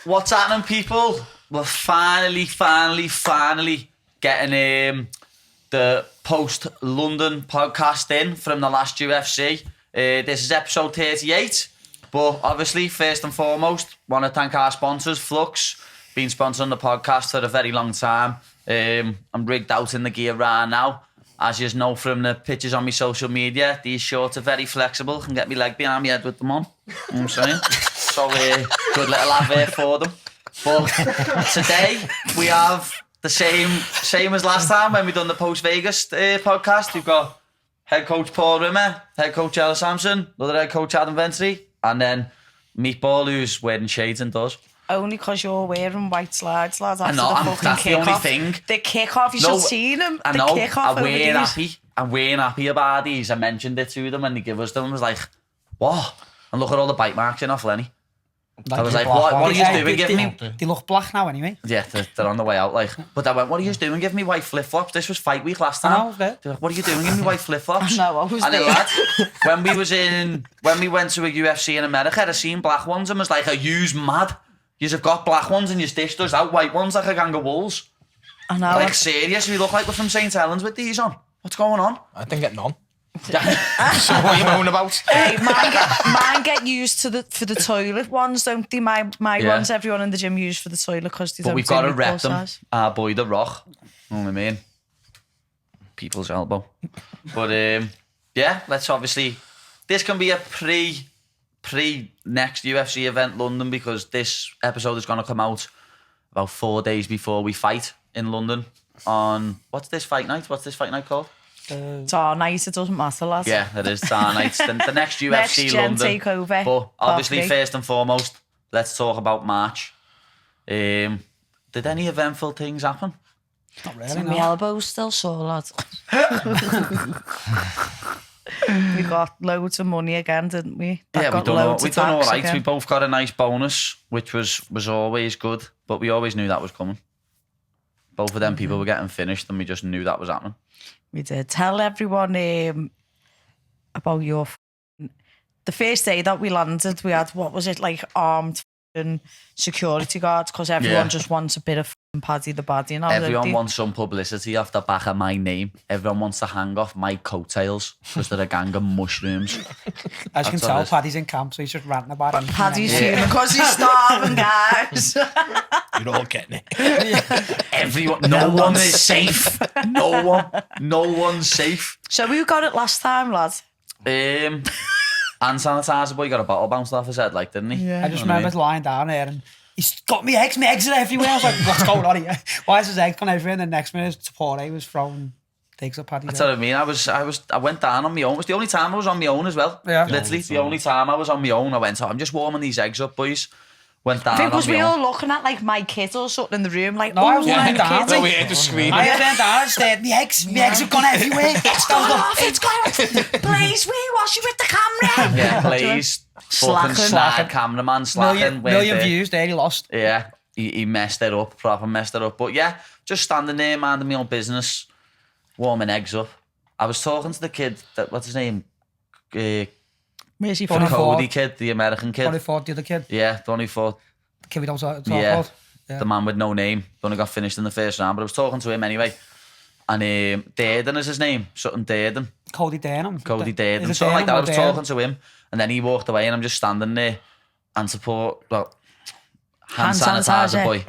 What's happening, people? We're finally getting the post-London podcast in from the last UFC. This is episode 38. But obviously, first and foremost, want to thank our sponsors, Flux, been sponsoring the podcast for a very long time. I'm rigged out in the gear right now. As you know from the pictures on my social media, these shorts are very flexible. Can get me leg behind my head with them on. You know what I'm saying? So, good little advert for them. But today, we have the same as last time when we done the post-Vegas podcast. We've got head coach Paul Rimmer, head coach Ellis Sampson, another head coach Adam Ventry, and then Meatball, who's wearing shades and does. Only because you're wearing white slides, lads. I know, that's the only thing. The kick-off, you should have seen them. I know, I'm wearing happy about these. I mentioned it to them when they give us them. I was like, what? And look at all the bite marks in off Lenny. I was like, what are you doing? Give me... They look black now anyway. Yeah, they're on the way out. Like, but I went, what are you doing? Give me white flip-flops. This was fight week last time. I was there. They're like, what are you doing? Give me white flip-flops. No, I was and there. Lad, when we went to a UFC in America, I seen black ones and was like, are yous mad? Yous have got black ones and you dish those out white ones like a gang of wolves. I know. Like, serious? We look like we're from St. Helens with these on. What's going on? I didn't get none. So what are you moaning about? Hey, mine get used for the toilet ones, don't they? My ones everyone in the gym use for the toilet because they don't. But we've got to rep them. Size. Our boy The Rock. You know what I mean? People's elbow. But yeah, let's obviously. This can be a pre next UFC event London, because this episode is going to come out about 4 days before we fight in London on what's this fight night called? It's our night, it doesn't matter, lads. Yeah, it is. It's our night. The next UFC London. Takeover. But obviously, first and foremost, let's talk about March. Did any eventful things happen? Not really, My no. elbow's still sore, lads. We got loads of money again, didn't we? Yeah, we done all right. Again. We both got a nice bonus, which was always good, but we always knew that was coming. Both of them people were getting finished, and we just knew that was happening. We did. Tell everyone about your... The first day that we landed, we had, what was it, like armed security guards, because everyone just wants a bit of Paddy The Baddy. And everyone wants some publicity off the back of my name. Everyone wants to hang off my coattails because they're a gang of mushrooms. As you can tell, Paddy's in camp, so he's just ranting about it. Paddy's fuming because he's starving, guys. You're all getting it. Everyone, no one is safe. No one's safe. So who got it last time, lads? Hand sanitizer boy got a bottle bounced off his head, like, didn't he? Yeah. I just remember lying down there and he's got me eggs are everywhere. I was like, what's going on here? Why is his eggs gone everywhere? And the next minute, Topuria was throwing eggs at Paddy's. That's what I mean. I went down on my own. It was the only time I was on my own as well. Yeah. Literally, the only time I was on my own. I went, I'm just warming these eggs up, boys. Went down. I think because on we my all own. looking at like my kid or something in the room, like, no, I was my lying down. kid. We had to scream. I went down and said, my eggs have gone everywhere. It's gone off. Please, we wash you with the camera. Yeah, please. Fucking slacking cameraman slacking. Million views there, he lost. Yeah, he messed it up, proper messed it up. But yeah, just standing there, minding my own business, warming eggs up. I was talking to the kid, what's his name? Where's he The from? Cody kid, the American kid. Only fought the other kid. Yeah, the only fought. The kid we don't talk Yeah, about. Yeah. the man with no name. Only got finished in the first round, but I was talking to him anyway. And Durden is his name, something Durden. Cody Durden. Something like that. I was talking to him, and then he walked away, and I'm just standing there. And hand sanitizer boy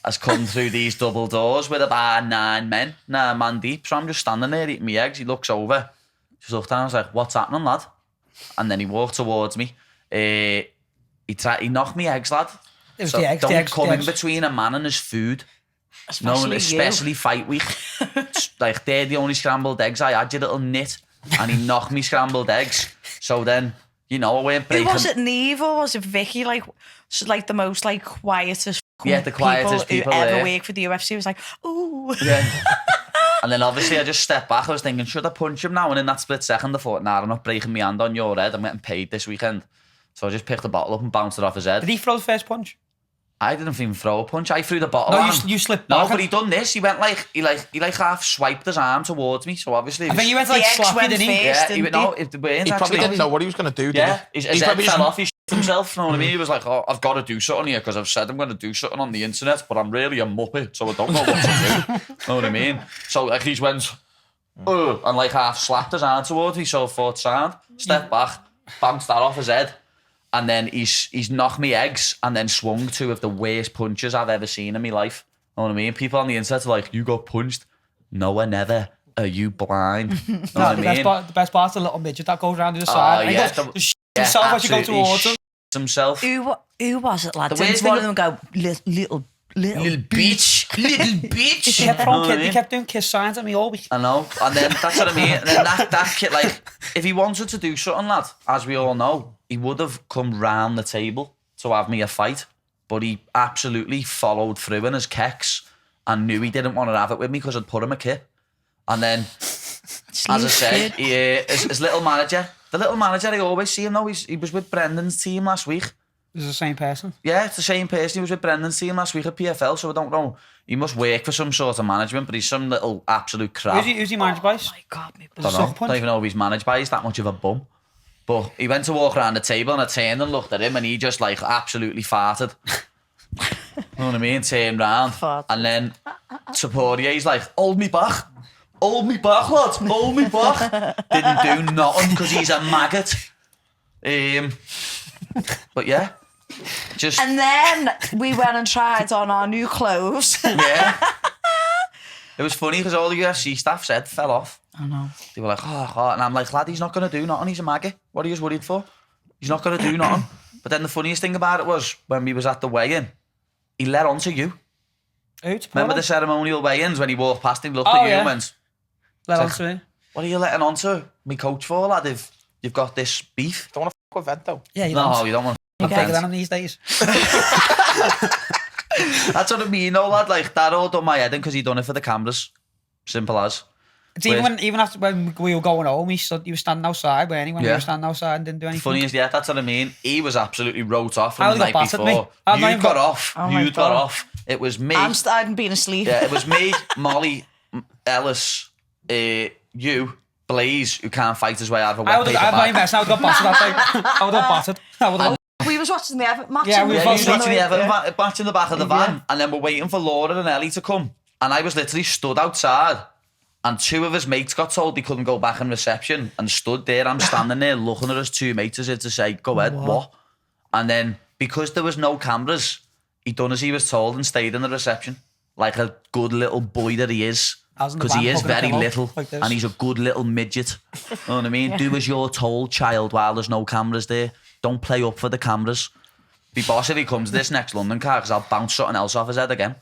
has come through these double doors with about 9 man deep. So I'm just standing there eating my eggs. He looks over, just looked down. I was like, "What's happening, lad?" And then he walked towards me. He knocked me eggs, lad. It was So the eggs. don't the eggs, come the in eggs. between a man and his food. Especially fight week. Like, they're the only scrambled eggs I had, you little nit. And he knocked me scrambled eggs. So then, I weren't breaking. Who was it, Neve or was it Vicky? Like, she's like the most like quietest. The quietest people who ever there. worked for the UFC. Was like, ooh. Yeah. And then obviously I just stepped back. I was thinking, should I punch him now? And in that split second, I thought, nah, I'm not breaking my hand on your head. I'm getting paid this weekend. So I just picked the bottle up and bounced it off his head. Did he throw the first punch? I didn't even throw a punch. I threw the bottle. No, at him. you slipped No, back. but he done this. He went like he half swiped his arm towards me. So obviously, I think he went The like ex slappy, went didn't he? first. yeah, didn't he probably He probably didn't know what he was going to do, did Yeah, he? his head fell off. He himself, you know what I mean? He was like, oh, I've got to do something here because I've said I'm going to do something on the internet, but I'm really a muppet, so I don't know what to do. You know what I mean? So like he went, and like half slapped his arm towards me, so I thought sound, stepped back, bounced that off his head, and then he's knocked me eggs and then swung two of the worst punches I've ever seen in my life. You know what I mean? People on the internet are like, you got punched? No, I never. Are you blind? You know what I mean? The best part's the little midget that goes around to the side. Yeah, himself as you go towards him. Himself. Who was it, lad? The Didn't worst one thing- of them go, little bitch. Little bitch. He kept doing kiss signs at me all week. I know. And then that's what I mean. And then that kid, like, if he wanted to do something, lad, as we all know, he would have come round the table to have me a fight. But he absolutely followed through in his kecks and knew he didn't want to have it with me because I'd put him a kip. And then, as I said, his little manager, the little manager, I always see him though, he was with Brendan's team last week. Is it the same person? Yeah, it's the same person. He was with Brendan's team last week at PFL, so I don't know. He must work for some sort of management, but he's some little absolute crap. Who's he managed by? Oh my God, me. Don't even know if he's managed by. He's that much of a bum. But he went to walk around the table and I turned and looked at him and he just like absolutely farted. You know what I mean? Turned round. Farted. And then Topuria, he's like, hold me back. Hold me back, lad. Hold me back. Didn't do nothing because he's a maggot. But yeah. Just And then we went and tried on our new clothes. yeah. It was funny because all the UFC staff said fell off. I know. They were like, oh, and I'm like, lad, he's not going to do nothing. He's a maggot. What are you worried for? He's not going to do nothing. But then the funniest thing about it was when we was at the weigh-in, he let on to you. Remember the ceremonial weigh-ins when he walked past him, looked at you and went, let on to me. what are you letting on to me coach for, lad, if you've got this beef? Don't want to fuck with Vent though. Yeah, you No, don't. you don't want I'm to bigger than him these days. That's what I mean, though, lad. Like, that all done my head in because he done it for the cameras. Simple as. It's even after when we were going home, he was standing outside, weren't he? When we Yeah. were standing outside and didn't do anything. Funny as yeah, that's what I mean. He was absolutely wrote off How from the they got night battered, before. me? How they You got off. Oh my You got God. off. It was me. I'm starting being asleep. Yeah, it was me, Molly, Ellis, you, Blaze, who can't fight his way out of a wet paper I bag. mess. I would have got battered that day. I would have battered. I would have. We was watching the Everton match. Yeah, and we Yeah, were he was watching the Everton Yeah. match in the back of the van, and then we're waiting for Laura and Ellie to come. And I was literally stood outside, and two of his mates got told they couldn't go back in reception, and stood there. I'm standing there looking at his two mates as if to say, go ahead, what? And then, because there was no cameras, he done as he was told and stayed in the reception. Like a good little boy that he is. I was in the Because he van is hugging a very pillow little, like this. and he's a good little midget. You know what I mean? Do as you're told, child, while there's no cameras there. Don't play up for the cameras. Be boss if he comes to this next London car, because I'll bounce something else off his head again.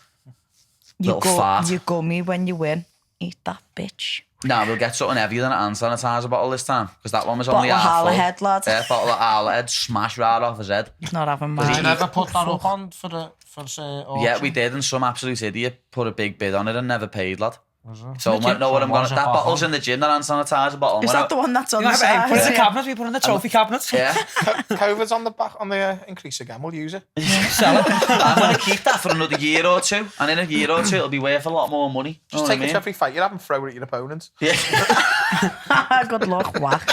Little fart. You go me when you win. Eat that bitch. Nah, we'll get something heavier than a hand sanitizer bottle this time, because that one was only Bottle of half full. Harlowhead, lad. Yeah, bottle of Harlowhead, smash right off his head. He's not having Did you mine. never put that up on for auction? Yeah, we did, and some absolute idiot put a big bid on it and never paid, lad. Was it? So I might know what I'm What going was to... it That bottle? bottle's in the gym, that hand sanitizer bottle. Is When that the one that's on You the know, put it in the side? cabinet. We put it in the trophy cabinet. Yeah. COVID's on the back on the increase again. We'll use it. Sell it. I'm going to keep that for another year or two, and in a year or two it'll be worth a lot more money. Just Know take what I it to every fight you have and throw it at your opponent. Yeah, Good luck, whack.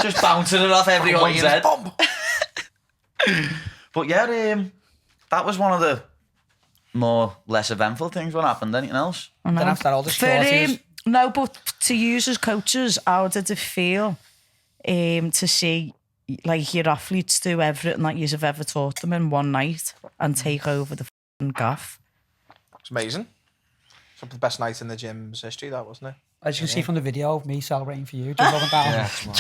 just bouncing it off everyone's Weighing head. bomb. But yeah, that was one of the more less eventful things. What happened? Anything else? Then after that, all the For, shorties. no, but to use as coaches, how did it feel to see like your athletes do everything that you have ever taught them in one night and take over the f***ing gaff? It's amazing. Some of the best nights in the gym's history, that wasn't it? As you can see from the video of me celebrating for you, jumping up and down.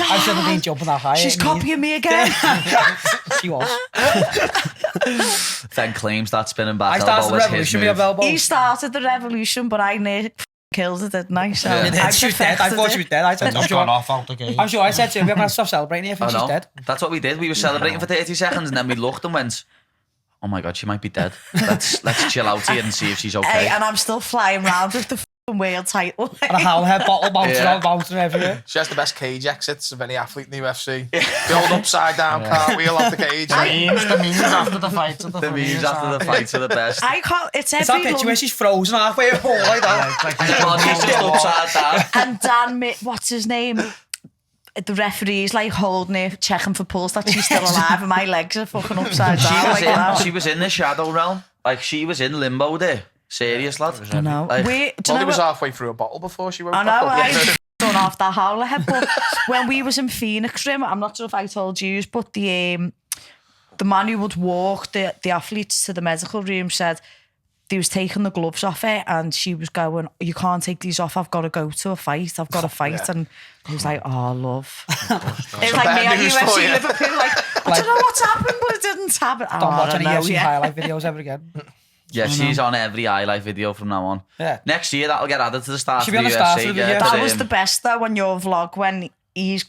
I shouldn't have been jumping that high. She's copying me again. She was. Then claims that spinning back I started elbow the was his revolution with move. elbows. He started the revolution, but I nearly killed it, didn't I? So Yeah. I She was dead. I thought she was dead. I said, I'm Just sure. got off out the game. I'm sure I said to him, we're going to stop celebrating here. I I think she's know. dead. That's what we did. We were celebrating for 30 seconds, and then we looked and went, "Oh my god, she might be dead. Let's chill out here and see if she's okay." Hey, and I'm still flying around with the f***ing world title. And a Howlhead bottle bouncing Yeah. around, bouncing everywhere. She has the best cage exits of any athlete in the UFC. The old upside down cartwheel off the cage. The memes after the fight. The memes after the fights are the best. I can't. It's It's that every picture where she's frozen halfway up like that. His body's just upside down. and Dan, what's his name? the referee's like holding her, checking for pulse that she's still alive, and my legs are fucking upside down. She was in the shadow realm. Like, she was in limbo there. Serious, lad. I know. Like, Molly was halfway through a bottle before she woke I know, up. I done off that howler head. But when we was in Phoenix Rim, I'm not sure if I told you, but the man who would walk the athletes to the medical room said they was taking the gloves off her, and she was going, "You can't take these off. I've got to go to a fight. I've got to fight." Yeah. And he was like, "Oh, love." It was Some like bad me at news for UFC you. Liverpool. Like, I don't know what's happened, but it didn't happen. Don't watch any UFC yeah. highlight videos ever again. yeah, she's on every highlight video from now on. Yeah. Next year, that'll get added to the start She'll of be the on the start UFC. of the yeah, video. That was the best though on your vlog when he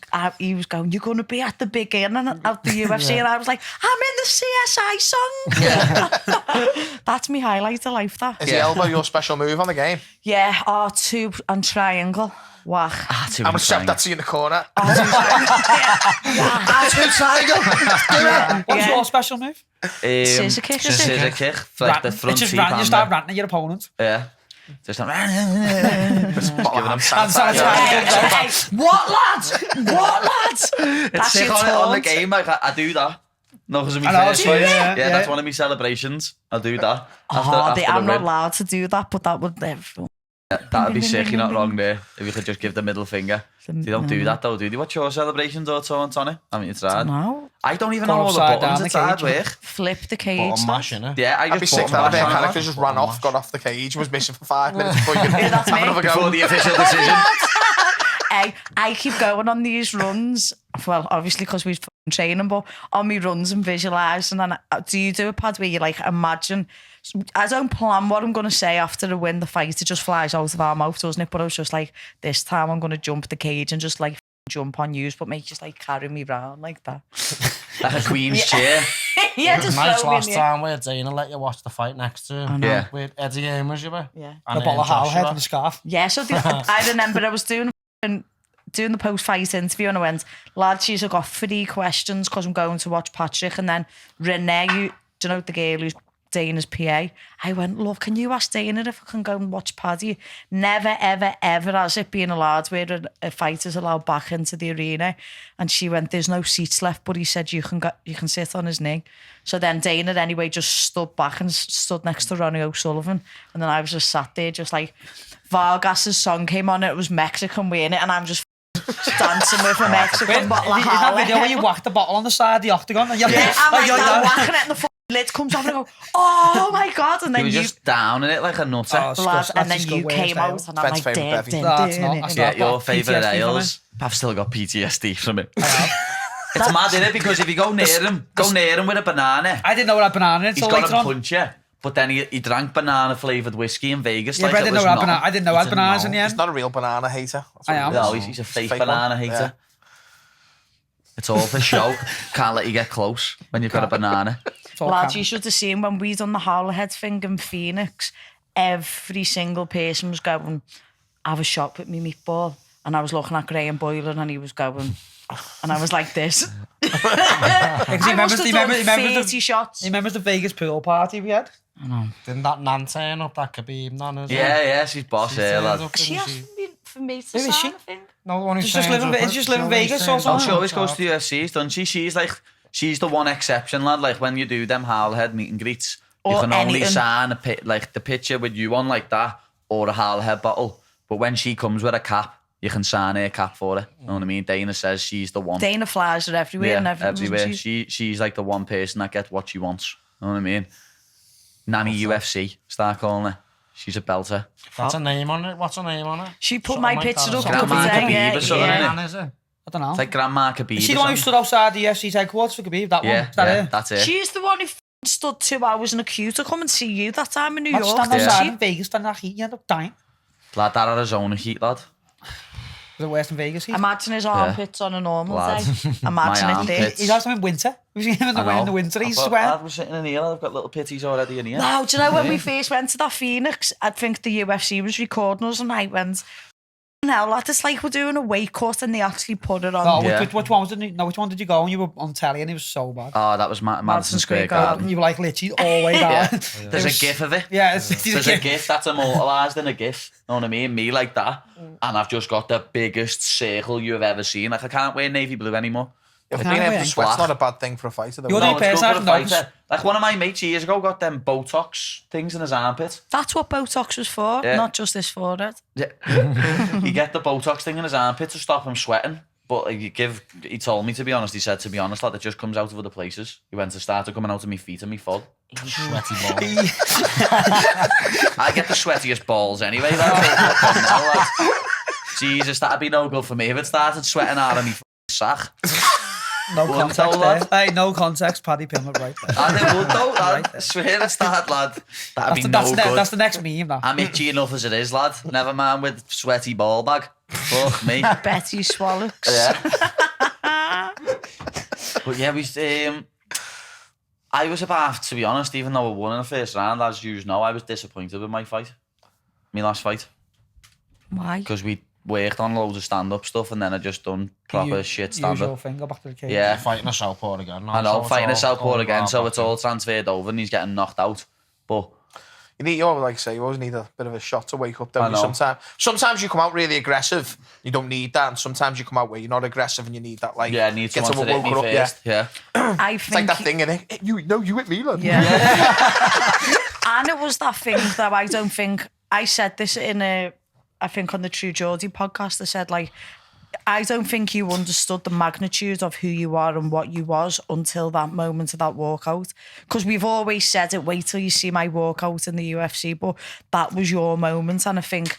was going, "You're going to be at the beginning of the UFC," and I was like, "I'm in the CSI song." That's me highlight of life. That Is the elbow your special move on the game? yeah, R2 and triangle. Whack. Ah, I'm going to shove that to you in the corner. What's your special move? Scissor kick, is it? Scissor kick. Like the front It's just teeth rant, you and start the- ranting at your opponent. Yeah. Just like, Bottle of hand sanitizer. sanitizer. Hey, what lads? What lads? it's That's sick your on the taunt. game. Like, I do that. No, because of my I know, first do you? fight. Yeah, Yeah, yeah. that's one of my celebrations. I'll do that. I'm the not win. allowed to do that, but that would never. That'd be sick. You're not wrong there. If you could just give the middle finger. They don't do that though, do they? What's your celebrations or taunts on it? I mean, it's hard. No. I don't even Go know all the upside buttons. down It's the hard cage. work. Flip the But cage. I'm mashing it. Yeah, I I'd be just sick put that a my bit bash on character it. just ran off, got off the cage, was missing for 5 minutes before you could that's have me. another Before go. the official decision. I keep going on these runs. Well, obviously because we've training, but on me runs and visualising. And do you do a pad where you like imagine? I don't plan what I'm going to say after the win. The fighter just flies out of our mouth, doesn't it? But I was just like, this time I'm going to jump the cage and just like jump on you, but make just like carry me round like that. Like a queen's chair. Yeah, just Nice throw me in last the air. time where Dana let you watch the fight next to I him. know. Yeah. With Eddie Amos, you were. Yeah. And The bottle of Joshua. Howhead and the scarf. Yeah, so I remember I was doing the post-fight interview and I went, lads, she's got 3 questions because I'm going to watch Patrick. And then Renee, do you know the girl who's Dana's PA? I went, love, can you ask Dana if I can go and watch Paddy? Never, ever, ever has it been allowed where a fighter's allowed back into the arena. And she went, there's no seats left, but he said you can sit on his knee. So then Dana anyway just stood back and stood next to Ronnie O'Sullivan. And then I was just sat there just like, Vargas's song came on, it was Mexican wearing it, and I'm just dancing with a Mexican bottle of Is that Harley. video where you whack the bottle on the side of the octagon? And you're Yeah, I'm like you're that, down. whacking it and the fucking lid comes off and I go, oh my God. And He then was you, just down in it like a nutter. Oh, lad, and then that's you just the came worst out and I'm Fed's like, favourite bevy. That's not- that's Yeah, not your got favourite PTSD from ales. I've still got PTSD from it. It's mad, innit? Because if you go near him with a banana, I didn't know what a banana is he's until got later to on. punch you. But then he drank banana flavoured whiskey in Vegas. Yeah, like but I it didn't was know what nothing. banana. I didn't know I had It's a bananas in no. the He's end. not a real banana hater. That's I what am. he is. No, he's a fake Fake banana one. hater. Yeah. It's all for show. Can't let you get close when you've got a banana. It's all lads, camera. you should have seen when we done the Howlerhead thing in Phoenix, every single person was going, have a shot with me meatball. And I was looking at Graham Boylan and he was going, and I was like this. I must have done 30 shots. He remembers the Vegas pool party we had? Didn't that Nan turn up, that Khabib Nan as well? Yeah, she's boss She here, turned lad. up, She didn't asked me for me to Who is she? sign, I think. No, the one who Does she just turns live in up, Ve- does she just live in she always Vegas or turns something? Oh, up. she always goes to the UFC, doesn't she? She's the one exception, lad. Like when you do them Howlerhead meet and greets, you Or can only anything. sign the picture with you on like that or a Howlerhead bottle. But when she comes with a cap, you can sign her cap for it. You know what I mean? Dana says she's the one. Dana flies her everywhere and everywhere. She's like the one person that gets what she wants. You know what I mean? Nanny UFC, start calling her. She's a belter. That's a name on it. What's her name on it? She put Something my like picture that. up Grandma the other day. Khabib or something, Yeah. innit? Nan, is it? I don't know. It's like Grandma Khabib. Is she or the one who something. stood outside the UFC's headquarters for Khabib? That Yeah, one? Is that yeah, it? that's it. She's the one who stood 2 hours in a queue to come and see you that time in New Not York. stand didn't outside she? in Vegas, stand that heat, you end up dying. Lad, that Arizona heat, lad. Was it worse than Vegas heat? Imagine his armpits on a normal Lad. day. Imagine My it there. armpits. He's had some in winter. We've seen him in the winter. He's I sweating. was sitting in here, I've got little pitties already in here. No, do you know when we first went to that Phoenix, I think the UFC was recording us and I went, hell, lad, it's like we're doing a weight cut and they actually put it on. No, Yeah. which one was it? No, which one did you go? And you were on telly and it was so bad. Oh, that was Madison Square Garden. You were like literally all the way down. Yeah. There's a gif of it. Yeah, There's a gif that's immortalised in a gif. Know what I mean? Me like that. And I've just got the biggest circle you've ever seen. Like, I can't wear navy blue anymore. If can't being able wear to sweat's black. not a bad thing for a fighter, though. You're No, the it's person good for a I've noticed. fighter. Like, one of my mates years ago got them Botox things in his armpit. That's what Botox was for, Yeah. not just this for it. Yeah. You get the Botox thing in his armpit to stop him sweating. But he told me, to be honest, he said, to be honest, lad, it just comes out of other places. He went to start coming out of my feet and me foot. Sweaty ball. I get the sweatiest balls anyway. Lad. Jesus, that'd be no good for me if it started sweating out of me sack. No Wouldn't context though, there. lad. Hey, no context, Paddy Pimblett right there. And it would though, lad. Right. Swear it's that, lad. That'd be That's no good. that's the next meme, that. I'm itchy enough as it is, lad. Never mind with sweaty ball bag. Fuck me. Betty Swallocks. Yeah. But yeah, I was about, to be honest, even though I won in the first round, as you know, I was disappointed with my fight. My last fight. Why? Because we worked on loads of stand-up stuff and then I just done proper shit Usual stand-up. thing, go back to the cage. Yeah. Fighting a southpaw again. I know, fighting a southpaw going again, back so it's in. all transferred over and he's getting knocked out. But You always, like I say, you always need a bit of a shot to wake up, don't you? I know. Sometimes you come out really aggressive, you don't need that, and sometimes you come out where you're not aggressive and you need that, like, yeah, I need get someone to hit me woke up, first. Yeah. I It's think like that thing, innit? You hit me, lad. Yeah. And it was that thing that I don't think I said this I think on the True Geordie podcast. I said, like, I don't think you understood the magnitude of who you are and what you was until that moment of that walkout. Because we've always said it, wait till you see my walkout in the UFC, but that was your moment. And I think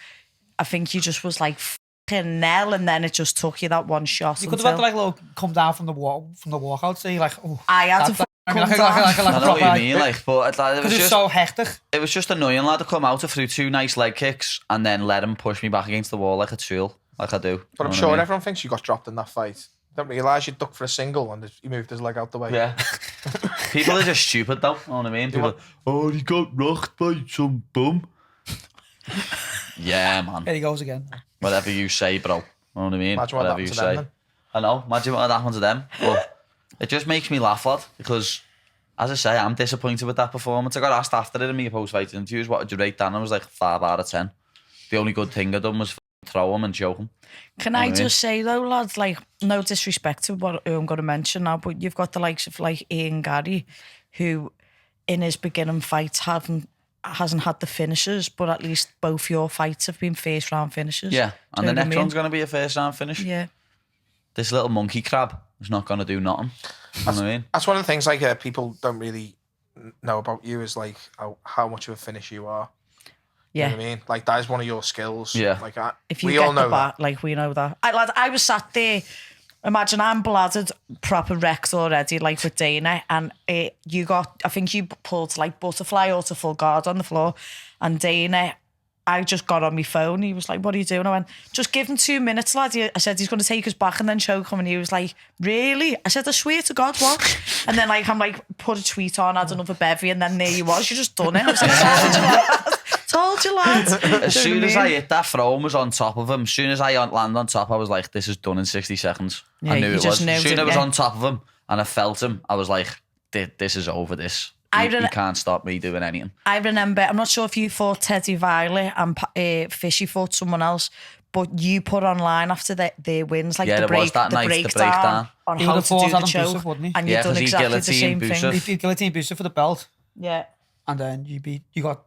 you just was like, fucking hell, and then it just took you that one shot. You could have had to like little come down from the walkout, so you're like, oh. I had to that- come like down. I know what you mean, like, but it Because was it's just so hectic. it was just annoying, lad, to come out and threw 2 nice leg kicks and then let him push me back against the wall like a tool, like I do. But I'm You know sure what I mean? everyone thinks you got dropped in that fight. Don't realise you ducked for a single and he moved his leg out the way. Yeah. People are just stupid though, you know what I mean? People are, oh, he got rocked by some bum. Yeah, man. There he goes again. Whatever you say, bro. You know what I mean? Imagine what Whatever happened you to them say. then. I know, imagine what happened to them. But it just makes me laugh, lad, because, as I say, I'm disappointed with that performance. I got asked after it in my post-fight interviews, what did you rate Dan? I was like 5 out of 10. The only good thing I done was throw him and choke him. Can I just say though, lads, like, no disrespect to who I'm going to mention now, but you've got the likes of like Ian Gary, who in his beginning fights hasn't had the finishes, but at least both your fights have been first round finishes. Yeah, and the Do you know what I next mean? one's going to be a first round finish. Yeah. This little monkey crab is not going to do nothing. You know what I mean? That's one of the things, like, people don't really know about you is, like, how much of a finisher you are. Yeah. You know what I mean? Like, that is one of your skills. Yeah. Like, If you we get all know the that. bat, like, we know that. I was sat there, imagine I'm bladdered, proper wrecked already, like with Dana, and I think you pulled like butterfly or to full guard on the floor, and Dana, I just got on my phone. He was like, what are you doing? I went, just give him 2 minutes, lad. I said, he's going to take us back and then choke him. And he was like, really? I said, I swear to God, what? And then like, I'm like, put a tweet on, had another bevy, and then there you was. You just done it. I was like, told you, lad. As soon as I hit that throw and was on top of him, as soon as I land on top, I was like, this is done in 60 seconds. Yeah, I knew you it just was. knew, As soon as I didn't was you? on top of him and I felt him, I was like, this is over, this. You can't stop me doing anything. I remember, I'm not sure if you fought Teddy Violet and Fishy fought someone else, but you put online after their wins, like Yeah, the there was that night, the breakdown. on He how would to have do fought the Adam choke, Boosup, wouldn't he? and Yeah, you've done 'cause he exactly the guillotined same Boosup. thing. He guillotine Booster for the belt, Yeah. and then you got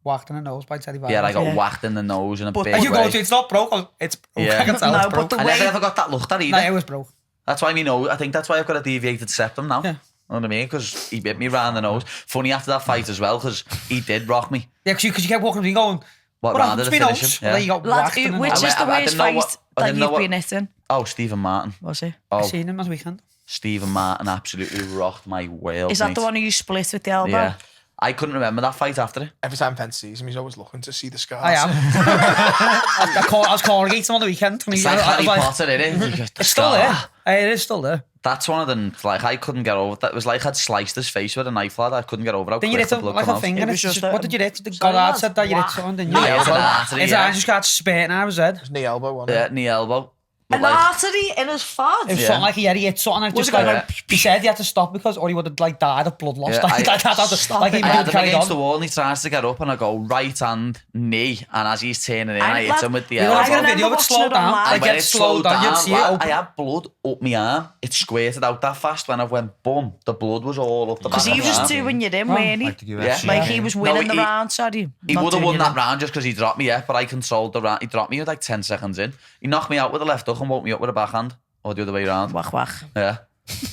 whacked in the nose by Teddy Violet. Yeah, I got Yeah. whacked in the nose in a But- big And you way. go to, it's not broke. It's broke. Yeah. I can tell No, it's but broke. the I way- never got that looked at either. No, it was broke. That's why I think that's why I've got a deviated septum now. Yeah. You know what I mean? Because he bit me round the nose. Funny after that fight as well, because he did rock me. Yeah, because you kept walking and going, What what round happened did to I me finish nose? him? Well, then Yeah. you got Lad, whacked in the which nose. is the I worst didn't know fight what- I that didn't know you've what- been hitting? Oh, Stephen Martin. Was it? I Oh, seen him last weekend. Stephen Martin absolutely rocked my world. Is that mate. the one who you split with the elbow? Yeah. I couldn't remember that fight after it. Every time Vince sees him, he's always looking to see the scars. I am. I was corrugating him on the weekend. It's like Harry Potter, innit? It's still there. It is still there. That's one of them, like, I couldn't get over that. It was like I'd sliced his face with a knife, lad. I couldn't get over how Then you quick hit the blood like come a out. finger. It was just What did you hit? The Sorry, God lads. said that you hit something, didn't you? Yeah, it was an artery, His eye just got spitting out of his head. His knee elbow, wasn't Yeah, it? knee elbow. But An like, artery in his fart. It was Yeah. something like he hit something and it just Was it got like- he said he had to stop because or he would have like died of blood loss. Yeah, Like I- like he I had would him carried against the on. wall and he tries to get up and I go right hand, knee, and as he's turning in, I hit lad, him with the You know, I elbow. got a video of it watching slowed it down. online. Like And when it it slowed down, you'd see it lad, I open. had blood up my arm. It squirted out that fast when I went boom. The blood was all up the back Because of he my was arm. doing you in, weren't he? Like the UFC. Like he was winning No, the round, sorry. He Not would have doing won you that in. round just because he dropped me, yeah, but I controlled the round. He dropped me with like 10 seconds in. He knocked me out with the left hook and woke me up with a backhand. Or the other way around. Whack, whack. Yeah.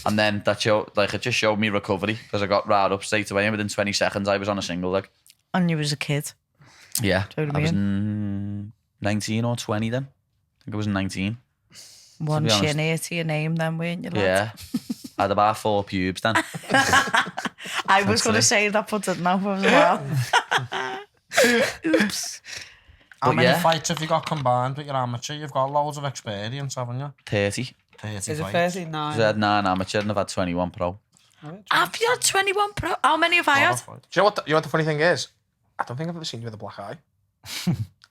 And then that showed, like, it just showed me recovery because I got right up straight away and within 20 seconds I was on a single leg. And you was a kid. Yeah. Do you know what I I was 19 or 20 then. I think I was 19. One be honest. chin here to your name then, weren't you, lad? Yeah. I had about 4 pubes then. I was going to say that, but didn't know as well. Oops. How But many yeah. fights have you got combined with your amateur? You've got loads of experience, haven't you? 30. 30 Is it fights. 39? I had 9 amateur and I've had 21 pro. Have you had 21 pro? How many have I Lot had? of fights. Do you know what the funny thing is? I don't think I've ever seen you with a black eye. I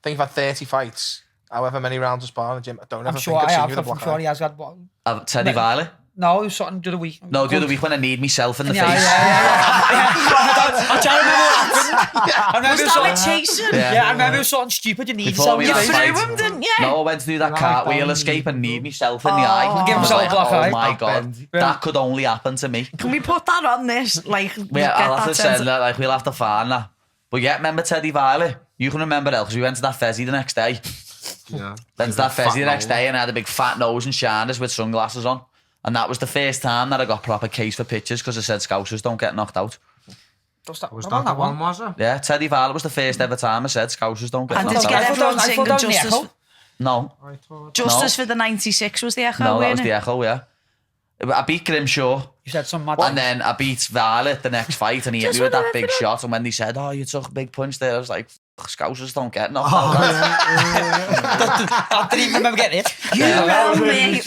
think you've had 30 fights, however many rounds of sparring in the gym. I don't ever I'm think sure I've I seen have. you with a I'm black sure eye. he has got one. Teddy Viley? No, it was something the other week. No, the other week when I need myself in the Yeah, face. I'm trying to remember what happened. I remember Was it was that with something. Jason? Yeah, I remember it was something stupid. You need Before yourself. we You had in the threw face. fight. him, didn't you? No, I went to do that Right cartwheel down. escape and need myself in the eye. Oh. Give I was himself like, a black eye. oh my Back God, bend. that could only happen to me. Can we put that on this? Like, Yeah, I'll have to sense- send that. Like, we'll have to find that. But yeah, remember Teddy Viley? You can remember that because we went to that Fezzy the next day. Yeah. Went to that Fat Fezzy the next nose. day and I had a big fat nose and shiners with sunglasses on. And that was the first time that I got proper case for pictures because I said Scousers don't get knocked out. Was What that about the one, was it? Yeah, Teddy Viley was the first ever time I said Scousers don't get And knocked did out. you get everyone I singing thought that was the Justice? Echo. No, I thought. Justice for the 96 was the Echo, no, that weren't was it? the Echo, yeah. I beat Grimshaw. You said some mad. And then I beat Violet the next fight and he hit Just me with what that I big did. shot. And when they said, oh, you took a big punch there, I was like, Scousers don't get knocked out. I didn't even remember getting it. You know me. That's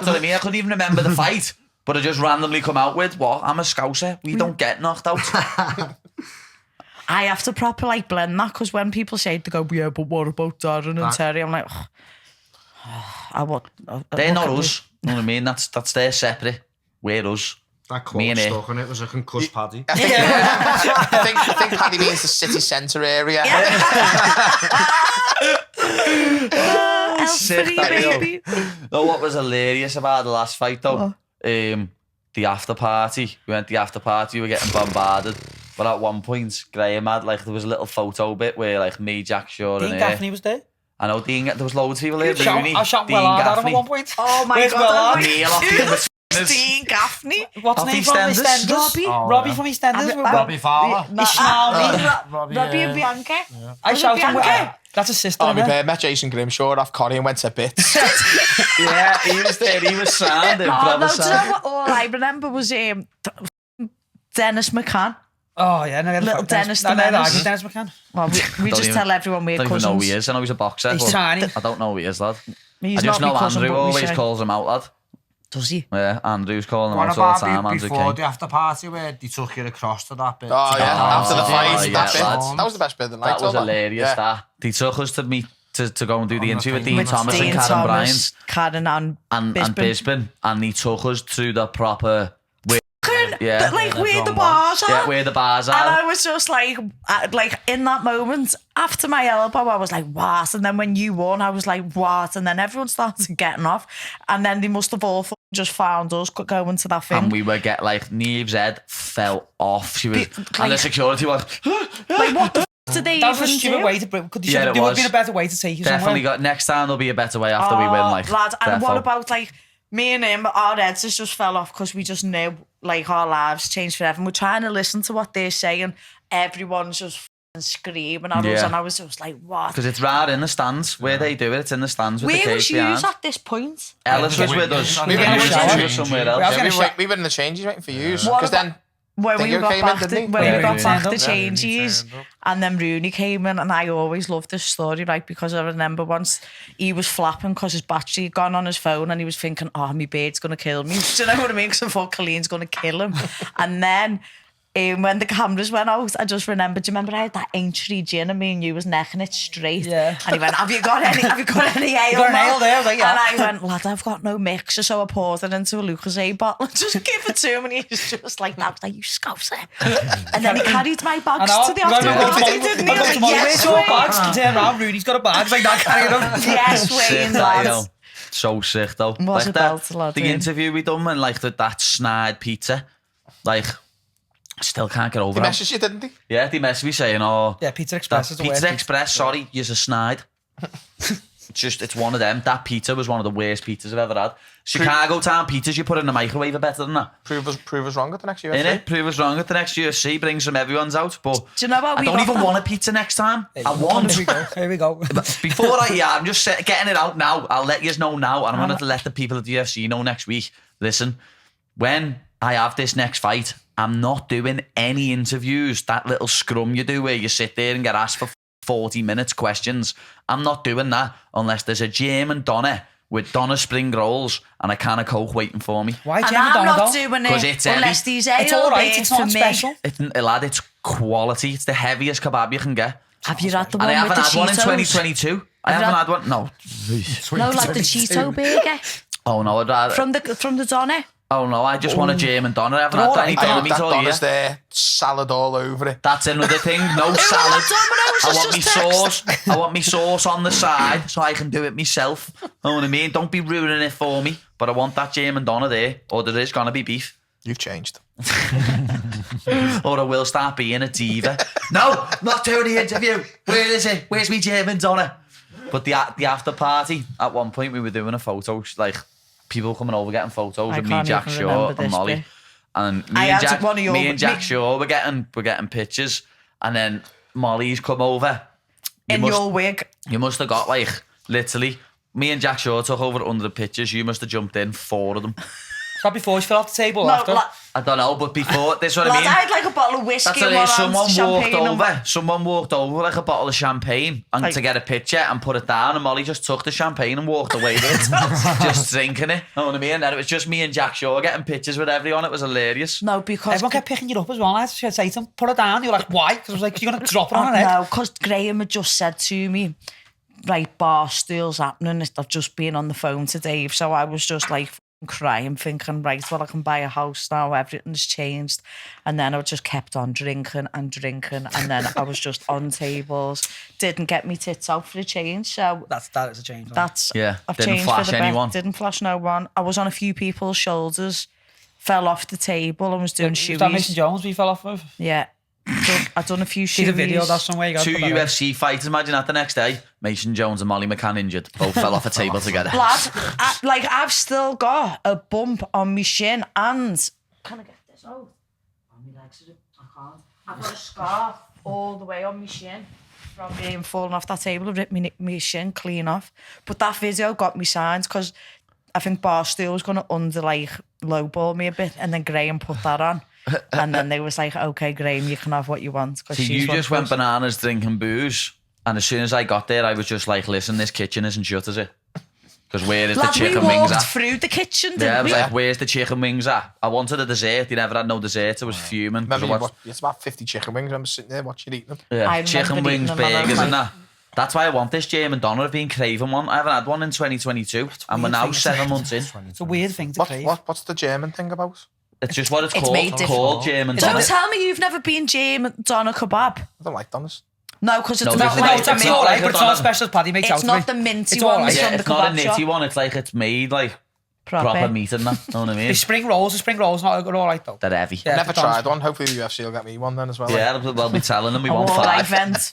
what I mean. I couldn't even remember the fight. But I just randomly come out with, what? I'm a Scouser. We don't get knocked out. I have to proper like blend that because when people say they go, yeah, but what about Darren and Terry? I'm like, They're not us. You know what I mean? That's their separate. We're us. That Me quote and stuck on it was a concussed Paddy. I think Paddy means the city centre area. Sick, Elf-free, that, you know. baby. No, what was hilarious about the last fight though? The after party. We went to the after party. We were getting bombarded. But at one point, Graham had like there was a little photo bit where like me, Jack Shaw, Dean and Gaffney was there. I know Dean. There was loads of people there. Rooney, I shot Dean well hard at him Gaffney, at one point. Oh my Where's God. Will I'm Hart? Neil off the Who's Inbetweeners. Dean Gaffney? What's Off his name East from Enders? EastEnders? Robbie. Robbie from EastEnders. And- Robbie Fowler. Robbie and Bianca. I Was it shouted him. Bianca? That's a sister. Oh, isn't my it? bird met Jason Grimshaw off Corrie and went to bits. Yeah, he was there. He was sound. Oh, no, do you know what? All I remember was Dennis McCann. Oh yeah, no, Little Dennis the No, Menace. Dennis McCann. Well, we Don't just even- tell everyone we're I don't even cousins. know who he is. I know he's a boxer. He's but tiny. I don't know who he is, lad. He's I just not know my cousin, Andrew but we always say- calls him out, lad. Does he? Yeah, Andrew's calling him What out all the about time. Andrew before King. the after party where they took you across to that bit? Oh, yeah, after the Oh, fight. yeah, that bit. lads. That was the best bit of the night. That was wasn't it? hilarious. Yeah. That they took us to meet to go and do the On the interview with thing. Dean With Thomas Dean and Karen Thomas, Bryant Karen and and Bisbin, and he took us to the proper. Yeah. But like Yeah, where the everyone bars are. Yeah, where the bars And are. I was just like in that moment, after my elbow, I was like, what? And then when you won, I was like, what? And then everyone started getting off. And then they must have all just found us going to that thing. And we were Neve's head fell off. She was, and the like- security was like, what the f did they That was a even stupid do? way to bring. Could Yeah, there it would have was. been a better way to take you definitely somewhere. got. Next time there'll be a better way after we win. Like, Lad, and what defo. about like me and him, our heads just fell off because we just knew like our lives changed forever. And we're trying to listen to what they're saying. Everyone's just f***ing screaming at us, Yeah. and I was just like, what? Because it's right in the stands where they do it. It's in the stands with the Where was cage you behind. at this point? Ellis was with us. We've He been was in the with us change. somewhere I was else. gonna We were in the changes waiting for you. What Because then when we Dingo got came in, back didn't the, he? when Yeah, we got Rooney back turned the up. changes, turned up. and then Rooney came in, and I always loved this story, right? Because I remember once he was flapping because his battery had gone on his phone, and he was thinking, "Oh, my bird's gonna kill me." Do you know what I mean? Because I thought Colleen's gonna kill him, and then. When the cameras went out, I just remembered. Do you remember I had that ancient gin and me and you was necking it straight? Yeah. And he went, "Have you got any ale?" got an ale there? I was like, yeah. And I went, "Lad, I've got no mixer," so I poured it into a Lucozade bottle and just gave it to him, and he was just like that. I was like, "You scouser!" And then he carried my bags to the I after-party, didn't he? I was like, Where's your bags? Turn around, Rooney's got a bag. It's like that, carrying them. yes, Sick, Wayne, that, you know. lads. So sick though. Was like a belt, lad, the yeah. interview we done when like that snide pizza, like I still can't get over He it. messaged you, didn't he? Yeah, they messaged me saying, "Oh, Yeah, Pizza Express is the Pizza worst. Express, sorry, you're a snide." It's one of them. That pizza was one of the worst pizzas I've ever had. Chicago town pizzas you put in the microwave are better than that. Prove us wrong at the next UFC. Innit? Prove us wrong at the next UFC, bring some everyone's out. But Do you know what I we don't got even that? want a pizza next time. I want. Here we go. Before I'm just getting it out now. I'll let you know now, and I'm going to let the people at the UFC know next week. Listen, when I have this next fight, I'm not doing any interviews. That little scrum you do where you sit there and get asked for 40 minutes questions. I'm not doing that unless there's a German doner with doner spring rolls and a can of Coke waiting for me. Why And Jim I'm not Donegal? doing 'Cause it it's unless heavy. these ale It's all right. beers It's for not me. special. Lad, it's quality. It's the heaviest kebab you can get. Have you had the And one I with haven't the had one in Cheetos? 2022. I Have you haven't had- had one. No. No, like the Cheeto burger Oh no, I'd rather. from the doner. Oh no, I just want a German doner. I haven't had any I had doner that all year. Donna's there, salad all over it. That's another thing. No salad. Domino's I has want me just text. sauce. I want me sauce on the side so I can do it myself. Know what I mean? Don't be ruining it for me. But I want that German doner there, or there is gonna be beef, You've changed. or I will start being a diva. No, not doing the interview. Where is it? Where's me German doner? But the after party, at one point we were doing a photo, like people coming over getting photos I of me, can't Jack even Shaw, remember and this Molly. bit. And I had one of your- me and Jack me- Shaw were getting pictures, and then Molly's come over. In your wig. You must have got like literally. Me and Jack Shaw took over 100 pictures. You must have jumped in 4 of them. Is that before you fell off the table or No, after? I don't know, but before this, is what I Lad, mean. I had like a bottle of whiskey That's and what it one is. hand champagne. Someone walked over like a bottle of champagne and Like- to get a picture and put it down, and Molly just took the champagne and walked away with it, just drinking it. Know what I mean? And then it was just me and Jack Shaw getting pictures with everyone. It was hilarious. No, because Everyone kept picking you up as well. I had to say to them, put it down. You were like, why? Because I was like, you're going to drop it on her head. no, because Graham had just said to me, right, bar stools happening. I've just been on the phone to Dave, so I was just like crying, thinking, right, well, I can buy a house now. Everything's changed, and then I just kept on drinking, and then I was just on tables. Didn't get me tits out for a change, so That is a change. that's Yeah, I've didn't changed flash for the anyone. best. Didn't flash no one. I was on a few people's shoulders, fell off the table, and was doing Was that Mason shoeies. Jones we fell off with? Yeah, I've done a few See the video shoeies. that's somewhere. You got 2 UFC fighters. Imagine that the next day. Mason Jones and Molly McCann injured. Both fell off a table together. Lad, I've still got a bump on my shin, and can I get this out? On my legs, I can't. I've got a scar all the way on my shin from being falling off that table. I've ripped my shin clean off. But that video got me signs because I think Barstool was going to lowball me a bit, and then Graham put that on. And then they was like, okay, Graham, you can have what you want. So you just went bananas drinking booze, and as soon as I got there, I was just like, listen, this kitchen isn't shut, is it? Because where is Lad, the we chicken wings walked at? through the kitchen, didn't Yeah, I was we? like, where's the chicken wings at? I wanted a dessert. They never had no dessert. I was fuming. 'cause Remember, I watched- it's about 50 chicken wings. I remember sitting there watching you eating them. yeah, I remember chicken eating wings, them and I was burgers, and like- that. That's why I want this German doner. I've been craving one. I haven't had one in 2022, and we're weird now thing, 7 months in. It's a weird thing to crave. What's the German thing about? It's just what it's It's called. made It's different. called German Don't doner. tell me you've never been German doner kebab. I don't like Donna's. No, because it's No, not it's like not. It's the actually not all like right, a but it's doner. not special as Paddy makes out It's to not me. the minty It's all ones right. Yeah, from the it's not a kebab nitty shop. one. It's like it's made like proper meat and that. Know what I mean? The spring rolls not all right though. They're heavy. Yeah. Never Donna's- tried one. Hopefully the UFC will get me one then as well. Yeah, we'll be telling them we A want all-night 5. event.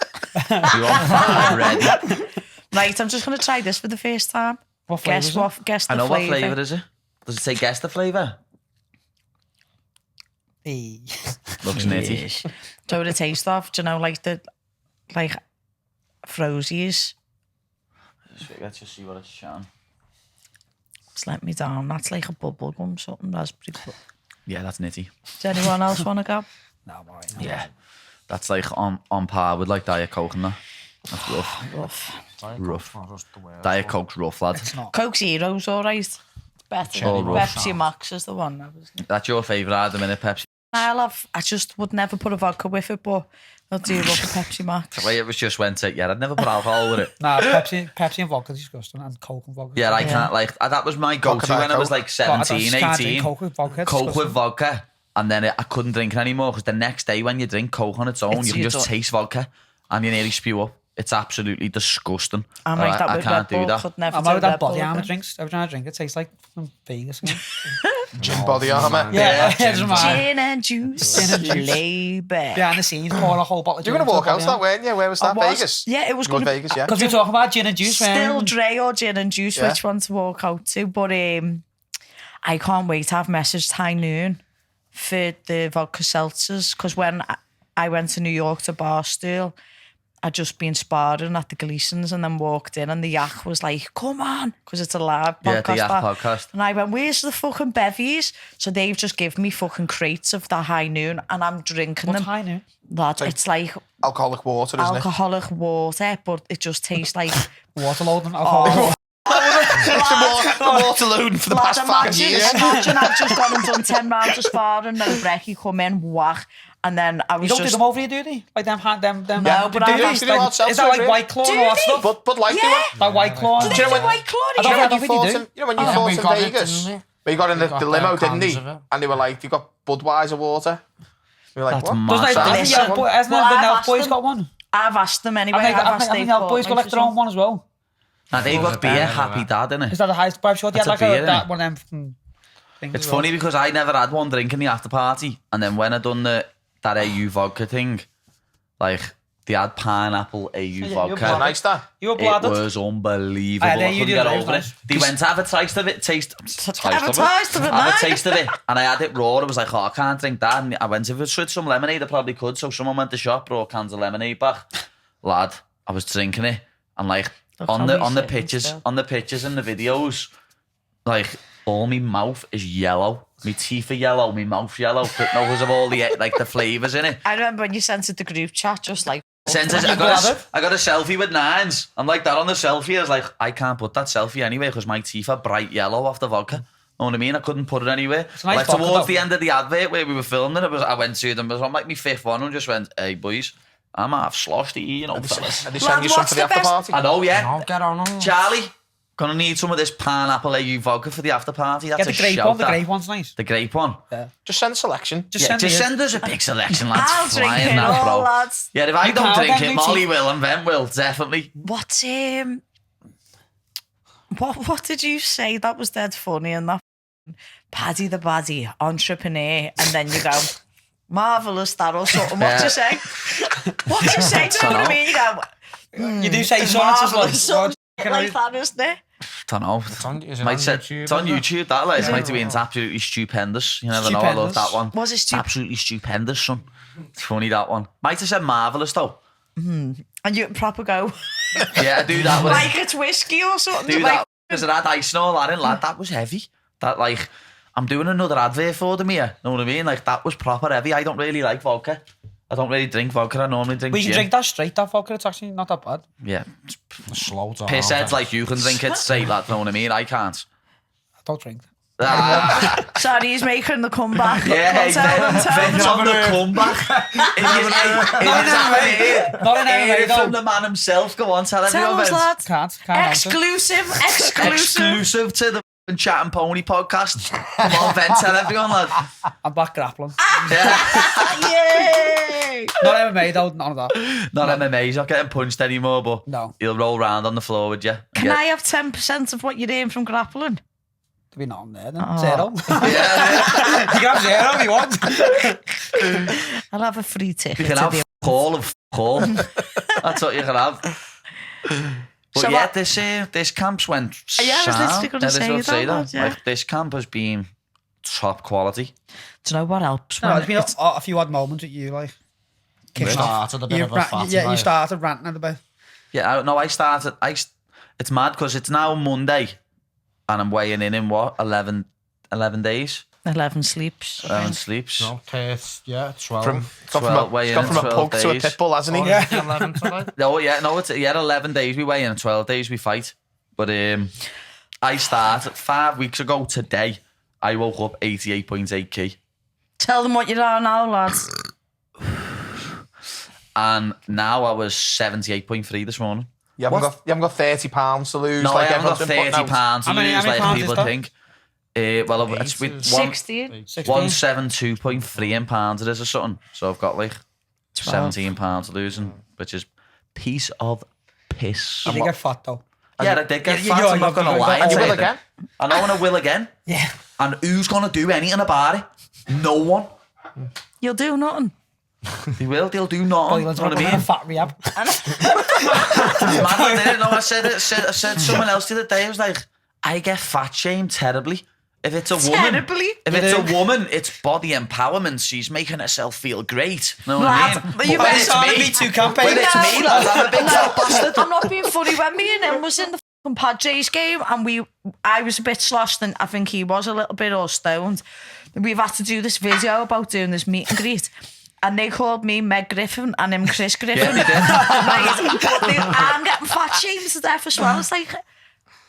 We want 5 ready. Right, I'm just going to try this for the first time. What flavour is it? Guess I the know flavour. what flavour is it? Does it say guess the flavour? Hey. Looks nitty. Yes. Do you know what it tastes of? Do you know, like Frosies? Let's just see what it's showing. Just let me down. That's like a bubble gum something. That's pretty good. Yeah, that's nitty. Does anyone else want to go? No, I'm alright. Yeah, that's like on par with like Diet Coke and that. That's rough. Rough. Rough. Not just the worst Diet one. Coke's rough, lad. It's not. Coke Zero's alright. It's better. Cherry Pepsi Rush. Max is the one. That's your favourite at the minute, Pepsi. I just would never put a vodka with it, but I'll do love a Pepsi Max. The way it was just went to, yeah, I'd never put alcohol with it. Nah, Pepsi and vodka is disgusting, and Coke and vodka. Yeah, I can't, like, that was my go-to Vodka, when I was Coke. like 17, Can't drink 18. Coke with vodka. It's Coke with disgusting. vodka, and then I couldn't drink it anymore because the next day when you drink Coke on its own, It's- you can you just don't- taste vodka and you nearly spew up. It's absolutely disgusting. I'm like that I with can't Red do Bull. that. Could never I'm do out with that Red Bull body armor again. drinks. Every time I drink it, tastes like fucking Vegas. Gin body armor. Yeah, it doesn't matter. Gin and juice. Gin and juice. Labour. Behind the scenes, pour a whole bottle of You gin. were going to walk out that, weren't you? Where was that? was. Vegas? Yeah, it was Go to gonna- Vegas, yeah. Because we were talking about gin and juice. Still weren't we? Dre or gin and juice, Yeah. which one to walk out to. But I can't wait to have messaged High Noon for the vodka seltzers, because when I went to New York to Barstool, I'd just been sparring at the Gleasons and then walked in and the yak was like, come on, because it's a live Yeah, podcast. the Yak bar. podcast. And I went, where's the fucking bevies? So they've just given me fucking crates of the High Noon and I'm drinking What's them. High Noon? Lad, it's like Alcoholic water, isn't alcoholic water, but it just tastes like... Waterload and alcohol. the water loading for the Lad, past 5 imagine, years. imagine I've just gone and done 10 rounds of sparring and then Brecky come in, whack, and then I You was don't do just... them over here, do they? Like them. No, but do I've they? asked them. Do Like, they is that like do White Claw and all that they? stuff? But like Yeah. they were. Like White Claw. Do and- they you know do when- White Claw? I don't Yeah. know. When you fought do. in, you know when you Yeah, fought we in got it, Vegas, didn't we? where you got in We the got limo, their didn't cans he? of it. And they were like, they got Budweiser water. We were like, That's what? mad. Doesn't That- like, Listen, hasn't well, the I've Nelk asked Boys them. got one? I've asked them anyway. I think I've asked the Nelk Boys got like their own one as well. Now they've got beer, beer, Happy yeah. Dad, innit? Is that the highest? But I'm sure they had That's like a beer, that innit? one of them fucking things. It's as well. funny because I never had one drink in the after party, and then when I done that AU vodka thing, like they had pineapple AU you're vodka. bloody- Nice that. You were It blooded. was unbelievable. Aye, I there you couldn't do get that, over nice. it. They went to have a taste of it, Have a taste of it, have mate. a taste of it, and I had it raw. I was like, oh, I can't drink that. And I went, if it's with some lemonade, I probably could. So someone went to the shop, brought cans of lemonade back. Lad, I was drinking it, and like Look on how the we on the sit pictures, instead. on the pictures and the videos, like all my mouth is yellow. My teeth are yellow, my mouth yellow, because of all the like the flavours in it. I remember when you sent it to the group chat, just like... Since I got a selfie with nines. I'm like that on the selfie. I was like, I can't put that selfie anyway because my teeth are bright yellow off the vodka. Know what I mean? I couldn't put it anywhere. a nice Like vodka, towards though. the end of the advert where we were filming it, I went to them. It was on like my fifth one and just went, hey boys, I'm half sloshed to eat, you know, fellas. And they send you some what's for the the after best- party. I know, yeah. I'll get on them. Charlie, gonna need some of this pineapple AU vodka for the after party. That's Get the a grape shout. one. The that. grape one's nice. The grape one. Just send a selection. Just Yeah, send just me send us a big selection, lads. I'll drink Flying it that, all, bro. lads. Yeah, if I You don't can't drink get it, me Molly tea. will and Ben will, definitely. What's what did you say? That was dead funny, and that Paddy the Baddy Entrepreneur, and then you go, marvellous that or something. What do you say? What do you say? Do you know what I mean? You go, You do say it's something. It's just marvellous, something like, like that, isn't it? Don't know. Is it Might on say- YouTube? it's on is it? YouTube, that like, it might have been absolutely stupendous. You never know, I love Stupendous. that one. Was it Absolutely stupendous, son. It's funny, that one. Might have said marvellous, though. And you proper go, Yeah, I do that with like it's whiskey or something. do like, that because I had ice and all that in, lad. That was heavy. That, like, I'm doing another advert for them here. Know what I mean? Like, that was proper heavy. I don't really like vodka. I don't really drink vodka. I normally drink But you gin. can drink that straight, that vodka. It's actually not that bad. Yeah. Slow down. Pissheads like you can drink it straight, lad. Know what I mean? I can't. I don't drink. sorry, he's making the comeback. Yeah, Well, tell him, tell him. Ben's on the comeback. Not in any way, From though. the man himself. Go on, tell Tell everyone, us, Ben. lads. Can't answer. Exclusive. Exclusive to the f***ing Chattin Pony podcast. Come on, Ben, tell everyone, lad. I'm back grappling. Yay! Not MMA though, none of that. Not MMA, he's not getting punched anymore, but No. he'll roll round on the floor with you. Can I have 10% of what you're doing from grappling? To be nothing there then. Zero. Yeah, You can have zero if you want. I'll have a free ticket. you can to have the- call of call. That's what you can have. But So yeah, what- this camp's went Yeah, I was sound. literally gonna I was say gonna that, lad, yeah. Like, this camp has been top quality. Do you know what helps? No, when there's been it's- a few odd moments with you, like. Kicking off. Started a bit You of a ra- fatty. yeah, you like. started ranting a bit. Yeah, I started. It's mad because it's now Monday, and I'm weighing in what 11 days. 11 sleeps. 11 sleeps. No, 12. From, it's gone 12 from, a, it's gone from a 12 pug to a days. pit bull, hasn't he? Yeah. 11 today. No, it's 11 days we weigh in and 12 days we fight. But I started 5 weeks ago today. I woke up 88.8 kg. Tell them what you are now, lads. And now I was 78.3 this morning. You haven't got 30 pounds to lose. No, like I haven't got everyone's been 30 putting out. pounds to How many lose like pounds is people that? think. Well, it's with 16. 172.3 in pounds it is or something. So I've got like 12. 17 pounds losing, which is piece of piss. You did get fat though. Yeah, I did get Yeah, fat. I'm not going to lie. And you will say again? that. I know, and I will again. Yeah. And who's going to do anything about it? No one. You'll do nothing. They'll do nothing. Oh, You know you what I mean? fat rehab. Man, I didn't know. I said someone else the other day. I was like, I get fat shamed terribly. If it's a woman, Terribly? if it's a woman, it's body empowerment. She's making herself feel great. Know what I Lad, mean? you But when better it's start a me, Me Too campaign. when it's me, lad, I'm a big fat bastard. I'm not being funny. When me and him was in the fucking Paddy's game and I was a bit sloshed and I think he was a little bit all stoned. We've had to do this video about doing this meet and greet. And they called me Meg Griffin and him Chris Griffin. Yeah, they did. I'm getting fat shamed to death as well. It's like,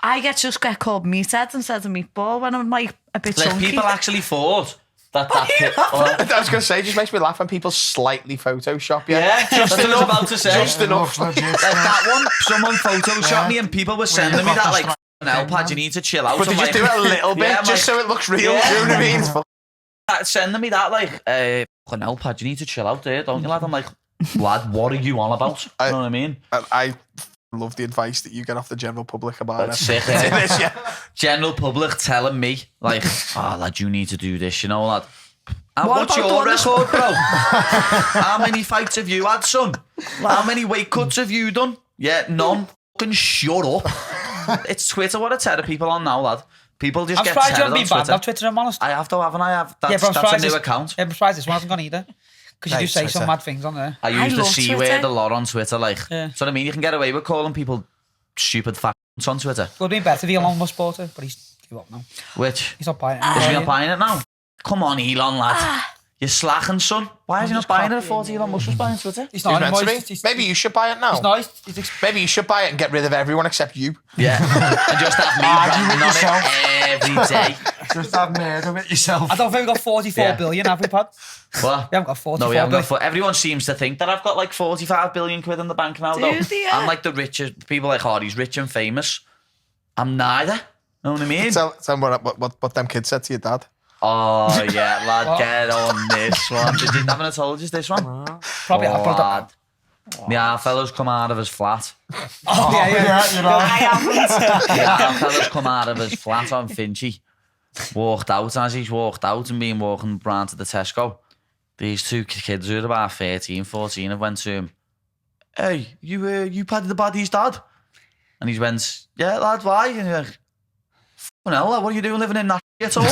I just get called meathead instead of meatball when I'm like a bit Like chunky. people actually thought that. I was going to say, it just makes me laugh when people slightly Photoshop you. Yeah, just Just what I was enough. about to say. Just enough. Like that one, someone photoshopped me and people were sending me that like, "F***ing Pad, you need to chill out." But they I'm just like, do it a little bit, Yeah, I'm just like, so it looks real. Yeah. Do you know what I mean? It's sending me that like, "F***ing Pad, you need to chill out there, don't you, lad?" I'm like, lad, what are you on about? You know what I mean? I love the advice that you get off the general public about That's it. sick, innit? It is, yeah. General public telling me like, "Oh, lad, you need to do this," you know, lad. And What what's about your the ones- record, bro? How many fights have you had, son? How many weight cuts have you done? Yeah, none. Fucking shut up. It's Twitter. What a terror people on now, lad. People just I'm get surprised you terrored haven't on been banned Twitter. off Twitter, I'm honest. I have though, haven't I? but I'm That's a surprised new this- account. Yeah, I'm surprised this one hasn't gone either. Because you Hey, do say Twitter. some mad things on there. I use the love C Twitter. word a lot on Twitter, like. Yeah. So what I mean, you can get away with calling people stupid facts on Twitter. Would have been better if Elon Musk bought it, but he's give up now. Which He's not buying it. is he not buying it now? Come on, Elon, lad. You're slacking, son. Why is he not just buying it? I copying thought Elon Musk was buying Twitter. He's He's not meant to anymore. be. Maybe you should buy it now. He's nice. He's Maybe you should buy it and get rid of everyone except you. Yeah. And just have me ranting on it every day. Just have murder with yourself. I don't think we've got 44 Yeah. billion, have we, Pod? What? We haven't got 44 No, we haven't got. billion. Everyone seems to think that I've got like 45 billion quid in the bank now, though. Do they? I'm like the richest. People like, oh, he's rich and famous. I'm neither. Know what I mean? Tell me what them kids said to your dad. Oh yeah, lad, What? get on this one. Haven't I told you this one? Probably. Oh, I put lad. Yeah, fellas come out of his flat. Oh, yeah. You know. I haven't. Yeah, fellas come out of his flat on Finchy. Walked out as he's walked out and been walking round to the Tesco. These two kids who are about 13, 14 have went to him. Hey, you Paddy the Baddy's dad? And he went, yeah, lad, why? And he's like, fucking hell, lad, what are you doing living in that shit hole?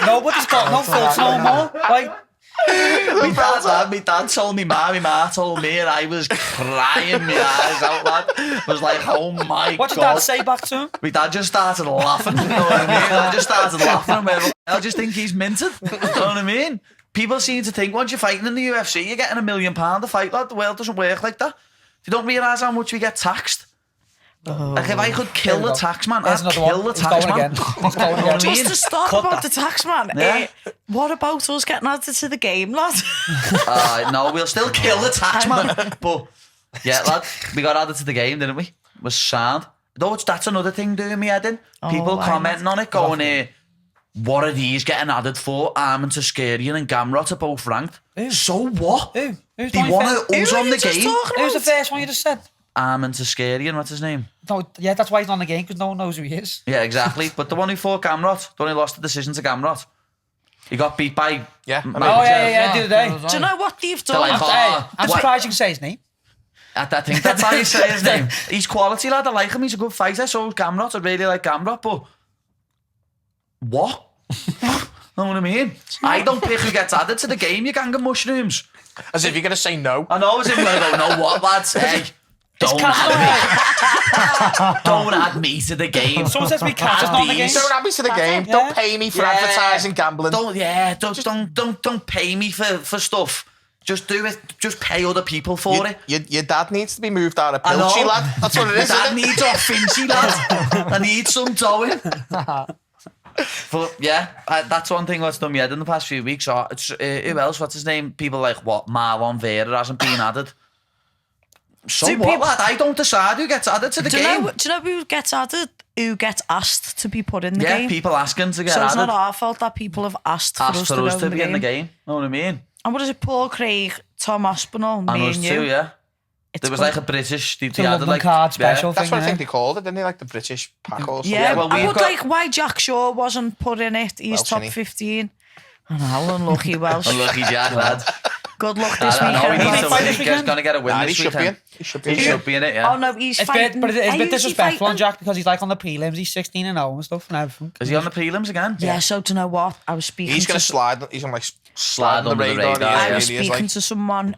Nobody's got no filter no more. Like, my dad told me my ma told me, and I was crying my eyes out, lad. I was like, oh my what did God. Dad say back to him? My dad just started laughing, you know what I mean? I just started laughing and went, I just think he's minted, you know what I mean? People seem to think once you're fighting in the UFC, you're getting £1 million a fight, lad. The world doesn't work like that. You don't realise how much we get taxed. Like if I could kill the tax man, I'd There's another kill one. the He's tax going man. again. He's going You know again. what I Just mean? to start Cut about that. the tax man. Yeah. What about us getting added to the game, lad? No, we'll still kill the tax man. But yeah, lad, we got added to the game, didn't we? Was sad. Though that's another thing doing me head in. People why commenting on it, going, what are these getting added for? Armin Tascarian and Gamrot are both ranked. So what? Who? Who's They doing want first? us on the game. Who's the first one you just said? Armin Tascarian, what's his name? No, yeah, that's why he's on the game, because no one knows who he is. Yeah, exactly. But the one who fought Gamrot, the one who lost the decision to Gamrot. He got beat by... Yeah. Mike Oh, Jones. yeah, the other day. Do you know what they've They're done? like, Hey, I'm what? surprised you can say his name. I think that's how you say his name. He's quality, lad. I like him. He's a good fighter. So is Gamrot. I really like Gamrot. But what? Know what I mean? I don't pick who gets added to the game, you gang of mushrooms. As if you're going to say no. I know, as if I'm going to go, no, what, lads? Hey, Don't add me to the game. Someone says to me, Cat is not in the game. Don't add me to the game. Yeah. Don't pay me for advertising gambling. Don't pay me for stuff. Just do it. Just pay other people for it. Your dad needs to be moved out of I know. Pilchy, lad. That's what it is. Dad isn't it? needs off Finchy, lad. I need some towing. But yeah, that's one thing that's done me head in the past few weeks. Who else? What's his name? People like, what? Marlon Vera hasn't been added. So Do what, people- lad? I don't decide who gets added to the game. Do you know who gets added? Who gets asked to be put in the Yeah, game? people asking to get So it's added. not our fault that people have asked for us to be in the game. Know what I mean? And what is it? Paul Craig, Tom Aspinall, And me us and too, you. yeah. It's There was good. like a British... They The added London like card special That's thing. what I think innit? they called it, didn't they? Like the British pack or something. Yeah, well, I we've would got- like why Jack Shaw wasn't put in it. He's Welsh, top innit? 15. I know, unlucky Welsh. Unlucky Jack, lad. Good luck this I know, he weekend. needs Fight to this win. He's weekend? going to get a win Nah, this he should be in. weekend. He should be He in. should be in it, yeah. Oh no, he's It's fighting. a bit Who's he disrespectful on fighting? Jack because he's like on the prelims. He's 16-0 and stuff and everything. Is he on the prelims again? Yeah, so do you know what? I was speaking He's to going to slide. He's going to like Slide slide on under the the radar. radar, He yeah. I was really is, speaking like. to someone,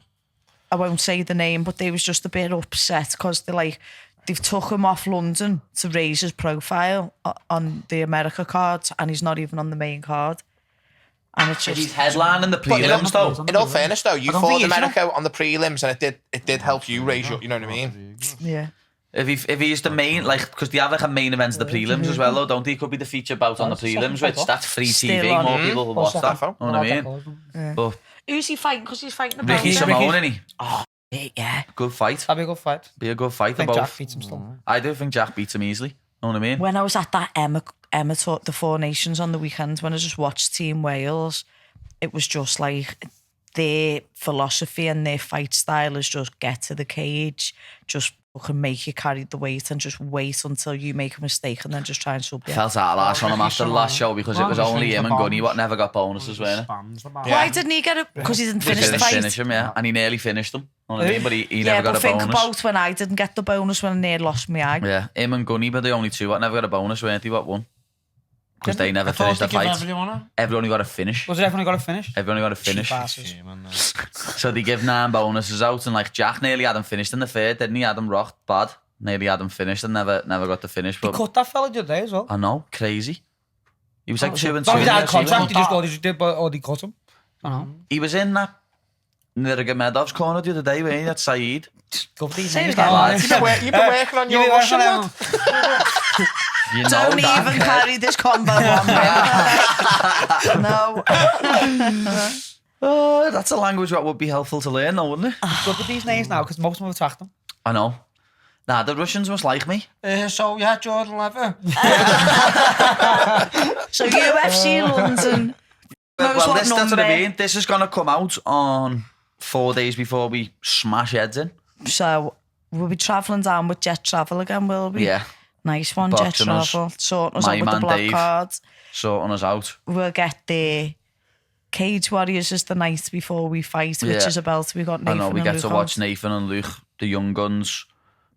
I won't say the name, but they was just a bit upset because they've took him off London to raise his profile on the America card, and he's not even on the main card. And it's He's just headlining the But prelims, though. in all fairness, though, you don't fought think he is, America on the prelims, and it did help you raise your. You know what I mean? yeah. If he's the main, like, because they have like a main event of the prelims as well, though, don't they? Could be the feature bout on the prelims, which that's free Still TV. on. More people will watch that. Know what I mean? But Who's he fighting? Because he's fighting the Ricky Belgian. Simone, isn't he? Yeah. Good fight. That'd be a good fight. Be a good fight. I think Both. Jack beats him still. I do think Jack beats him easily. Know what I mean? When I was at that Emma taught the Four Nations on the weekend, when I just watched Team Wales, it was just like their philosophy and their fight style is just get to the cage, just fucking make you carry the weight and just wait until you make a mistake and then just try and sub you. Felt out last on him after the last show because it was only him and Gunny what never got bonuses, weren't it? Why didn't he get it? Because he didn't finish the fight. Finish him, yeah. And he nearly finished him. Know what I mean? But he Yeah, never but got a think bonus. about when I didn't get the bonus when I nearly lost my eye. Yeah, him and Gunny were the only two what never got a bonus, weren't they? What won? Because they never finished the fight. Everyone got a finish. Was it everyone got a finish? Everyone got a finish. Bastards. So they give 9 bonuses out, and like Jack nearly had him finished in the third, didn't he? Had him rocked bad. Nearly had him finished and never got the finish. He But cut that fella the other day as well. I know, crazy. He was like 2-2. No, he had a in contract. the He just thought he just did, but he cut him. I know. He was in that Nurmagomedov's corner the other day, weren't he? That Saeed. Go for these Say it names again, now. lads. You've been working on your Russian, lad. You know Don't that, even Kev. carry this combo on me. No. Oh, that's a language that would be helpful to learn, though, wouldn't it? Go for these names now because most of them have attacked him. I know. Nah, the Russians must like me. So yeah, Jordan Lever. So UFC London. knows Well, what that's what I number. mean. This is going to come out on 4 days before we smash heads in. So we'll be travelling down with Jet Travel again, will we? Yeah. Nice one, Boxing Jet us. Travel. Sorting us My out with the man black Dave. cards. Sorting us out. We'll get the Cage Warriors is the night before we fight, which Yeah. is a belt. We got I Nathan know, we and get Luke to out. watch Nathan and Luke, the young guns,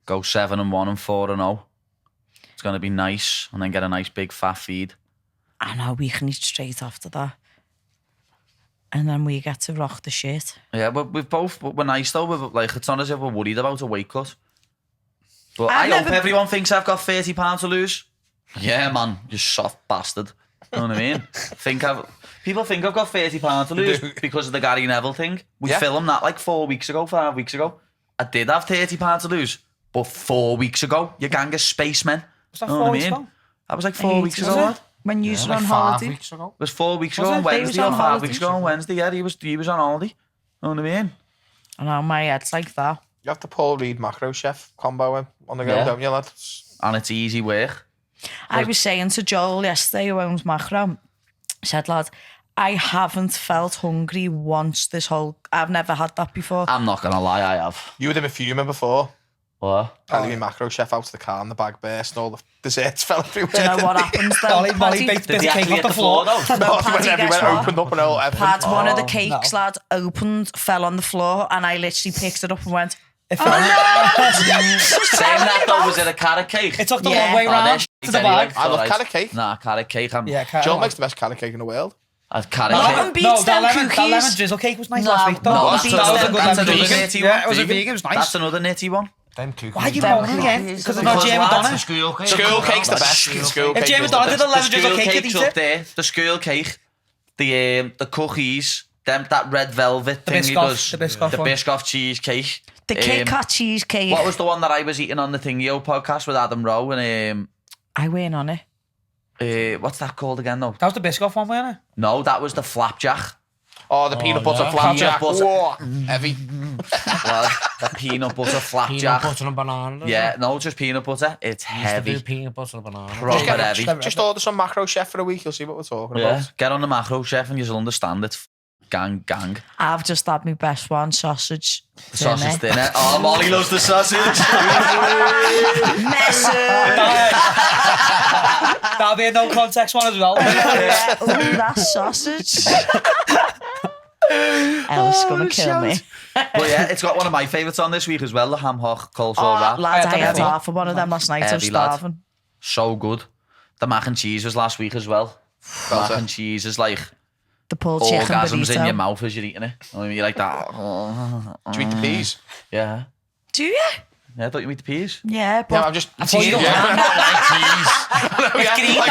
go 7-1 and 4-0. It's going to be nice. And then get a nice big fat feed. I know, we can eat straight after that. And then we get to rock the shit. Yeah, but we're nice though. Like, it's not as if we're worried about a weight cut. But I've I hope never- everyone thinks I've got £30 to lose. Yeah, man, you soft bastard. You know what I mean? People think I've got £30 to lose because of the Gary Neville thing. We Yeah. filmed that like 5 weeks ago. I did have £30 to lose, but 4 weeks ago, you gang of spacemen. Was that Know 4 what I weeks mean? ago? That was like 4 weeks ago, Was it? lad. When you were on 5 holiday. weeks ago. It was 4 weeks Was ago it? on They Wednesday, was on or 5 holiday. weeks ago on Wednesday. Yeah, he was on holiday. Know what I mean? I know, my head's like that. You have the Paul Reed macro chef combo on the go, Yeah. don't you, lad? And it's easy work. I was saying to Joel yesterday, who owns Macro, said, lad, I haven't felt hungry once I've never had that before. I'm not going to lie, I have. You were in a fuming before. What? Paddy macro chef out to the car and the bag burst and all the desserts fell everywhere. Do you know didn't what they? happens then? Molly Paddy? baked Did bits he of cake actually off hit the the floor, floor. though? No, Paddy, when guess everywhere what? opened up and all everything. Had one of the Oh, cakes, no. lad, opened, fell on the floor, and I literally picked it up and went, It fell. Saying that though, was it a carrot cake? It took the Yeah. long way Oh, round they're to shit the anyway. bag. I love Alright. carrot cake. Nah, carrot cake. Yeah, Joe makes the best carrot cake in the world. Carrot Nothing cake. beats No, them that lemon cookies. drizzle cake was nice No, last week. though. no, that that's was a another- good that's lemon another vegan. nitty Yeah, one. it was a vegan. It was nice. That's another nitty one. Them cookies. Why are you Them moaning again? cookies. Because they're not Jamie Donna. School cake. School cake's the best. School If cake Jamie is the Donna did best. a lemon drizzle school cake, you'd cake's eat up it. there. The school cake, the cookies, that red velvet The thing he Biscoff, does. the Biscoff the one. Biscoff cheesecake. The Kit Kat cheesecake. What was the one that I was eating on the Thingio podcast with Adam Rowe and I went on it. what's that called again though? That was the Biscoff one, wasn't it? No, that was the flapjack. Oh, the peanut butter yeah. flapjack. Peanut butter. Whoa, heavy. Well, the peanut butter Peanut flapjack. butter and banana. Yeah, no, just peanut butter. It's Used to do heavy. peanut butter and banana. Proper heavy. Just order some macro chef for a week. You'll see what we're talking Yeah, about. get on the macro chef and you'll understand it. Gang. I've just had my best one, sausage. Sausage dinner. Oh, Molly loves the sausage. That'll be a no context one as well. Yeah, ooh, that sausage. Ellis gonna kill me. But yeah, it's got one of my favourites on this week as well, the ham hock coleslaw wrap. Lads, I had heavy. half of one of them last night. I was Heavy, lad. starving. So good. The mac and cheese was last week as well. Mac and cheese is like The pulled chicken orgasms in your burrito. mouth as you're eating it. I mean, you're like that. Do you eat the peas? Yeah. Do you? Yeah, I thought you eat the peas. Yeah, but Yeah, I'm just. thought you don't Like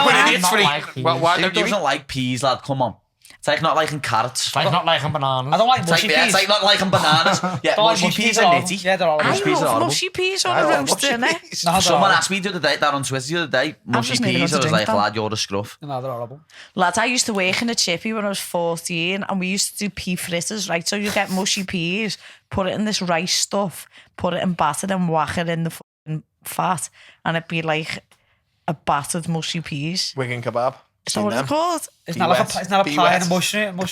when I'm it's not free. like peas. Why Who don't you doesn't eat? like peas, lad? Come on. It's like not liking carrots. It's like not liking bananas. I don't like It's like, mushy yeah, peas. it's like not liking bananas. Yeah, Don't like mushy peas are at all. nitty. Yeah, they're all I Mushy peas are love horrible. mushy peas on I a love roast mushy dinner. peas. No, they're Someone horrible. asked me the other day, that on Twitter the other day, mushy just needing peas. to I was drink like, them. lad, you're a scruff. No, they're horrible. Lads, I used to work in a chippy when I was 14 and we used to do pea fritters, right? So you get mushy peas, put it in this rice stuff, put it in batter and whack it in the fucking fat and it'd be like a battered mushy peas. Wigan kebab. Is that what it's called? It's not like wet. it's not a Be pie wet. and a mushroom, not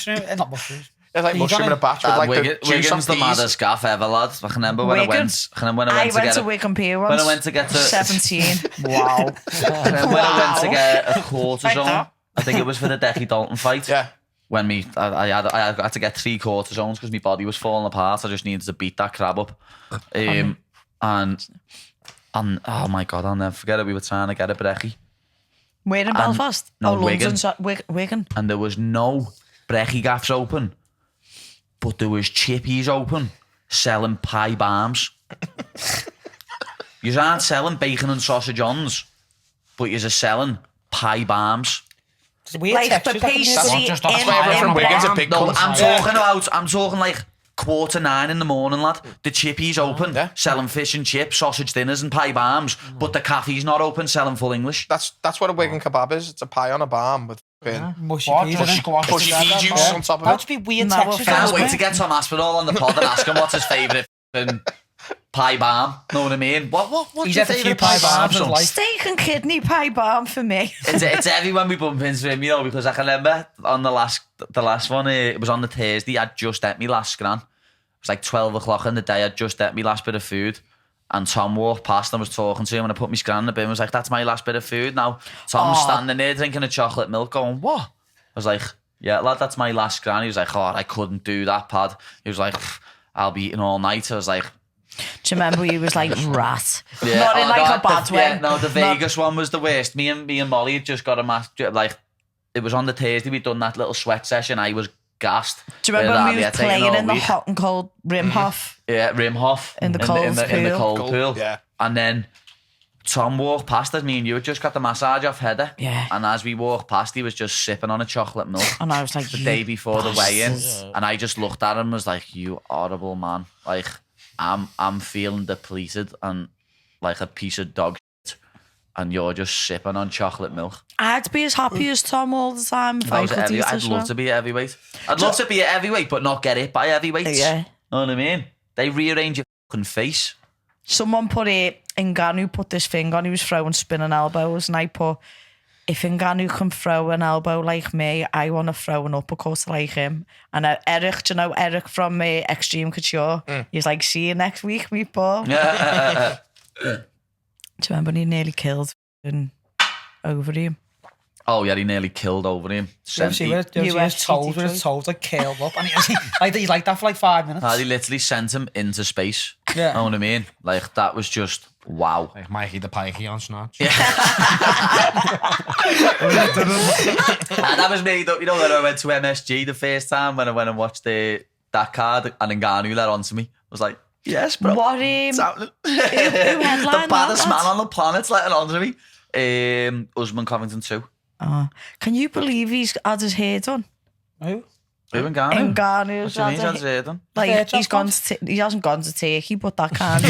mushrooms. It's like You mushroom in gotta- a batch with like the juice on Wigan's the peas. maddest gaff ever, lad. I can remember when I Wigan? went. I went I to went get to a, Wigan Pier once. when I went to get to 17. Wow. when I went to get a quarter Like zone. that. I think it was for the Decky Dalton fight. Yeah. When I had to get 3 quarter zones because my body was falling apart. I just needed to beat that crab up. And oh my god, I'll never forget it. We were trying to get a brekkie. Where in Belfast? no, London. Wigan. Wigan. And there was no brekkie gaffs open, but there was chippies open selling pie bombs. You aren't selling bacon and sausage ons, but you're selling pie bombs. It's weird Like the textures, that can be- pastry not just us, in, why everyone in from Wigan's a brown. big No, cunt. I'm talking like 9:15 in the morning, lad. The chippies open, Yeah. selling fish and chips, sausage dinners and pie bombs, but the cafe's not open, selling full English. That's what a Wigan kebab is. It's a pie on a barm with mushy What? peas. Just innit? squash mushy together, pea juice bro. on top of That'd it. just be weird No, textures. well, Can't wait Right. to get Tom Aspinall on the pod and ask him what's his favourite pie bomb. Know what I mean? What's He's your had a few favourite pie pie bomb? bombs in his son? life. Steak and kidney pie bomb for me. It's heavy when we bump into him, you know, because I can remember on the last one, it was on the Thursday, I'd just ate me last scran. It was like 12 o'clock in the day, I'd just ate me last bit of food. And Tom walked past and I was talking to him and I put my scran in the bin. I was like, that's my last bit of food now. Tom's standing there drinking a chocolate milk going, what? I was like, yeah, lad, that's my last scran. He was like, oh, I couldn't do that, Pad. He was like, I'll be eating all night. I was like, Do you remember he was like rat? yeah. Not in Oh, like no, a bad way. Yeah, no, the Vegas one was the worst. Me and Molly had just got a match. Like, it was on the Thursday. We'd done that little sweat session. I was gassed. Do you remember when we Yeah, was taking playing all in the week. hot and cold Rimhoff? Yeah, Rimhoff. In the cold in the pool. cold Cold, pool. yeah. And then Tom walked past us. Me and you had just got the massage off Heather. Yeah. And as we walked past, he was just sipping on a chocolate milk. And I was like, The you day before the weigh-in. bastards. And I just looked at him and was like, you horrible man. Like, I'm feeling depleted and like a piece of dog shit. And you're just sipping on chocolate milk. I'd be as happy as Tom all the time if I I was could heavy. eat I'd as love well. to be a heavyweight. I'd love to be a heavyweight, but not get hit by heavyweights. Yeah. Know what I mean? They rearrange your fucking face. Someone put it, Ngannou put this thing on, he was throwing spinning elbows, and I put, if Ngannou can throw an elbow like me, I want to throw an uppercut like him. And Eric, do you know Eric from Extreme Couture? He's like, see you next week, Meatball. Yeah. Do you remember when he nearly killed over him? Oh yeah, he nearly killed over him. You ever see where his UFC toes, where his Detroit. toes like curled up, and he's like that for like 5 minutes. He literally sent him into space. Yeah. Know what I mean? Like that was just wow. Like Mikey the Pikey on Snatch. That was made up. You know when I went to MSG the first time when I went and watched that card and Ngannou let on to me. I was like, Yes, bro. What, It's happening. who headlined The baddest that, man lad? on the planet's letting on to me. Usman Covington 2. Can you believe he's had his hair done? Who? Who in Ghana? In Ghana, What do you mean he's had his hair done? like Fair he's gone transplant? he hasn't gone to Turkey, but that can't.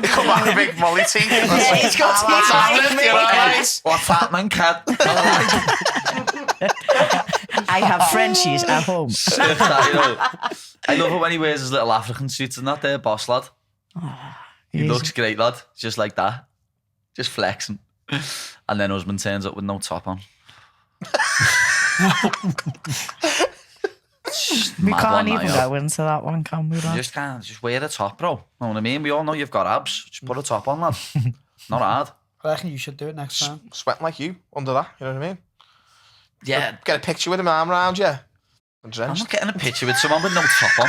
Come on, a big molly teeth. Yeah, he's got teeth What's like happening? me. You alright? What's happening, cat? I have Frenchies at home. I love it when he wears his little African suits and that there, boss lad. He looks great, lad. Just like that. Just flexing. And then husband turns up with no top on. We Mad can't one, even that, go into that one, can we? You Lad? just can't. Just wear a top, bro. Know what I mean? We all know you've got abs. Just put a top on, lad. Not hard. I reckon you should do it next time. Sweating like you under that, you know what I mean? Yeah. Get a picture with him arm around you. I'm not getting a picture with someone with no top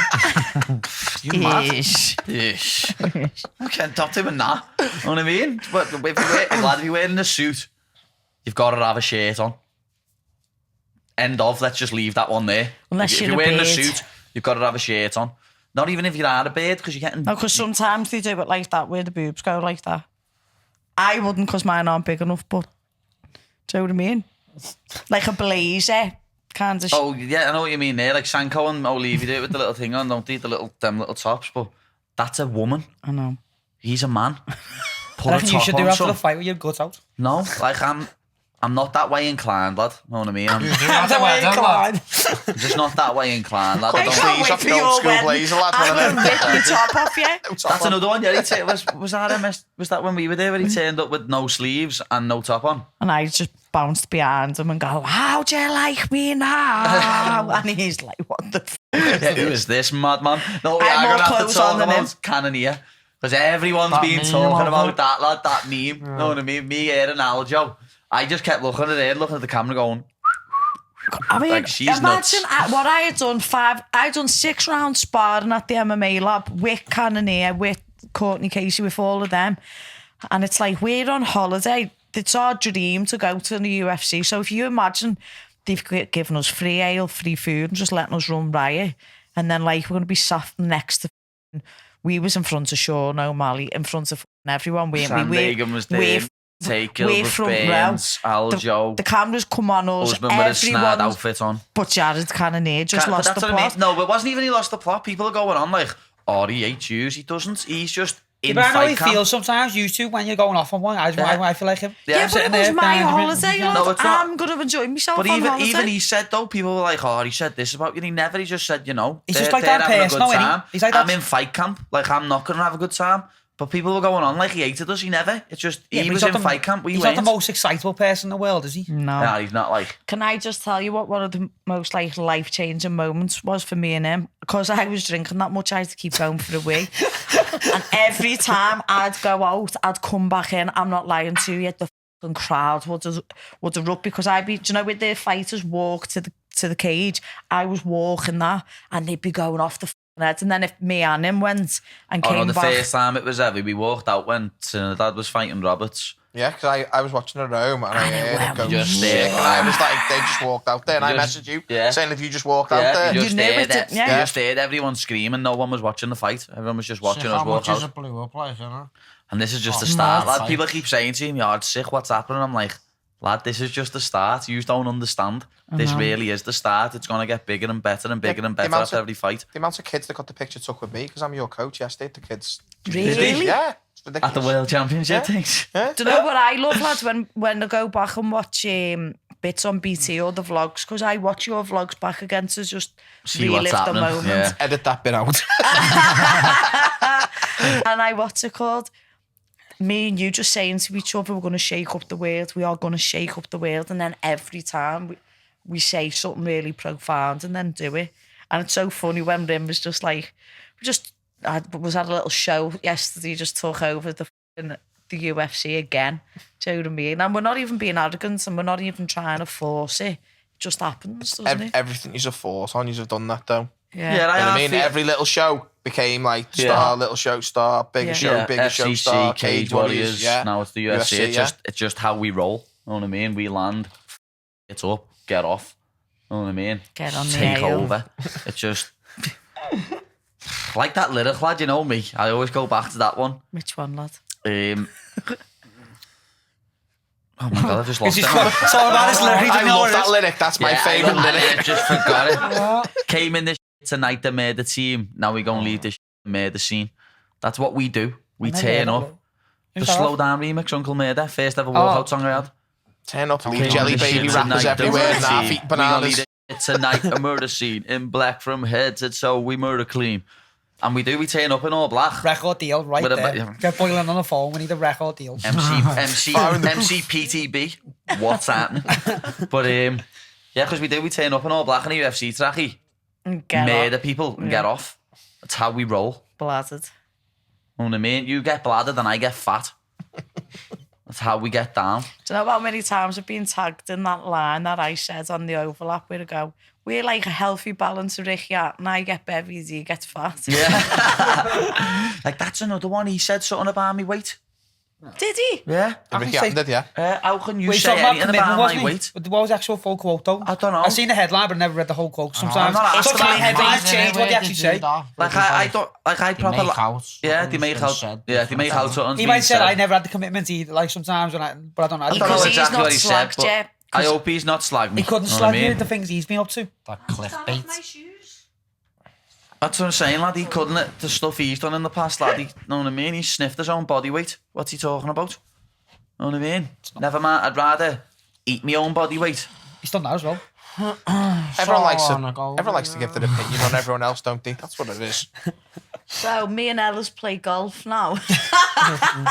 on. You mad? Ish. Ish. I can't top doing that. Know what I mean? But if you're wearing a suit, you've got to have a shirt on. End of. Let's just leave that one there. Unless if you're you're a wearing a beard. suit, you've got to have a shirt on. Not even if you are a beard, because you're getting... No, because sometimes they do it like that, where the boobs go like that. I wouldn't, because mine aren't big enough, but do you know what I mean? Like a blazer, kind of. Oh, yeah, I know what you mean there. Like Sanko and Olivia do it with the little thing on, don't they? Them little tops, but that's a woman. I know. He's a man. I Put a reckon you top should on, do after son. the fight with your guts out. No, like I'm not that way inclined, lad. Know what I mean? I'm That's the way you God. just not that way inclined, lad. I Cut the don't- sleeves wait off for your your old school wedding. blazer, lad. I One will of them. rip your top off, yeah. That's another one, yeah. Was that when we were there, when he turned up with no sleeves and no top on? And I just bounced behind him and go, how do you like me now? And he's like, what the f? Yeah, who is this madman? No, we I are had going more to have clothes to talk on than him. about Cannoneer. Because everyone's That been meme, talking love about it. that, lad, that meme. Know what I mean? Me, here and Aljo. I just kept looking at it, looking at the camera going, I mean, Like, she's imagine nuts. what I had done. I done 6 rounds sparring at the MMA lab with Cannoneer, with Courtney Casey, with all of them. And it's like, we're on holiday. It's our dream to go to the UFC. So if you imagine they've given us free ale, free food, and just letting us run riot. And then, like, we're going to be sat next to... We was in front of Sean O'Malley, in front of everyone. Sam Dagan was there, we're Take we're Gilbert front Burns, Aljo, the cameras come on us. husband with a snide Everyone, outfit on. but Jared Cannoneer just But lost that's the what I mean. plot. No, but it wasn't even he lost the plot. People are going on like, oh, he hates yous. He doesn't. He's just in But I know fight he camp. feels sometimes, you two, when you're going off on one. I feel like him. Yeah, Yeah, but sitting it was there my behind him. holiday, Yeah. lad. No, it's not. I'm going to enjoy myself But on even holiday. he said, though, people were like, oh, he said this about you. He never, he just said, you know, He's they're, just like they're that having a person, good isn't he? time. He's like I'm that- in fight camp. Like, I'm not going to have a good time. But people were going on like he hated us. He never. It's just, Yeah, he but was he's in not the- fight camp. We He's weren't. not the most excitable person in the world, is he? No. Nah, he's not like... Can I just tell you what one of the most like life-changing moments was for me and him? Because I was drinking that much, I had to keep going for a week. And every time I'd go out, I'd come back in. I'm not lying to you. The fucking crowd would erupt because I'd be, do you know, with the fighters walk to the cage, I was walking that, and they'd be going off the fucking head. And then if me and him went and Oh, came no, the back, first time it was ever, we walked out when Dad was fighting Roberts. Yeah, because I was watching at home and I heard it go Just sick. there. And I was like, they just walked out there. And I Just- messaged you yeah. saying if you just walked out Yeah, there. you just You knew heard it, it. yeah. You just heard everyone screaming. No one was watching the fight. Everyone was just watching See us how walk much is out. it blew up like, you know? And this is just the Oh, start, mad. lad. People keep saying to me, "Oh, it's sick, what's happening?" I'm like, lad, this is just the start. You don't understand. This really is the start. It's going to get bigger and better and bigger and the better amount after of- every fight. The amount of kids that got the picture took with me, because I'm your coach yesterday, the kids. Really? Yeah. It's ridiculous. At the World Championship Yeah. things. Yeah. do you know what I love, lads? When I go back and watch bits on BT or the vlogs, because I watch your vlogs back again to just See what's relive the happening. moment. Yeah. Edit that bit out. And what's it called? Me and you just saying to each other, we're going to shake up the world. We are going to shake up the world. And then every time we say something really profound and then do it. And it's so funny when Rim was just like, I was at a little show yesterday, just took over the UFC again. Do you know what I mean? And we're not even being arrogant and we're not even trying to force it. It just happens, doesn't it? Everything you've fought on, you've done that though. Yeah. Yeah, You know what I I mean? feel- Every little show became like Yeah. star, little show star, bigger Yeah. show, bigger show FCC, star, Cage Warriors. Yeah. Now it's the UFC. UFC, It's just how we roll. You know what I mean? We land, it's up, get off. You know what I mean? Get on the Take ale. over. It's just... Like that lyric, lad, you know me. I always go back to that one. Which one, lad? Oh my God, I just lost it. It's all about his lyric. I love that lyric. That's my favourite lyric. I just forgot it. Came in this tonight, the murder team. Now we gonna leave this murder scene. That's what we do. We turn up. The Slow Down remix, Uncle Murder. First ever walkout song I had. Turn up, leave jelly baby rappers everywhere, and half eat bananas. It's tonight a murder scene in black from head to toe. We murder clean. And we turn up in all black. Record deal right there. Get boiling on the phone. We need a record deal. MC PTB. What's happening? But yeah, because we turn up in all black in a UFC trackie. Murder people and get off. That's how we roll. Bladdered. You know what I mean? You get bladdered and I get fat. That's how we get down. Do you know how many times I've been tagged in that line that I said on the overlap where I go, we're like a healthy balance of Ricky and I get bevies, he gets fat. Yeah. Like, that's another one. He said something about me weight. Did he? Yeah. Ricky Hatton did, yeah. How can you say anything about my weight? What was the actual full quote, though? I don't know. I've seen the headline, but never read the whole quote. Sometimes Sometimes headlines change what they actually say. Like, I don't... Like, I They proper... make out. Yeah, they make out. Yeah, they make out something. He might say, I never had the commitment either, like sometimes, but I don't know. I don't know Because exactly he's what he said, not but slagged, I hope he's not slagging me. He couldn't Know what slag I you mean? the things he's been up to. That clickbait. That's what I'm saying, lad. He couldn't... The stuff he's done in the past, lad. You know what I mean? He sniffed his own body weight. What's he talking about? Know what I mean? Never mind. I'd rather eat my own body weight. He's done that as well. Everyone likes to give their opinion on everyone else, don't they? That's what it is. So me and Ellis play golf now.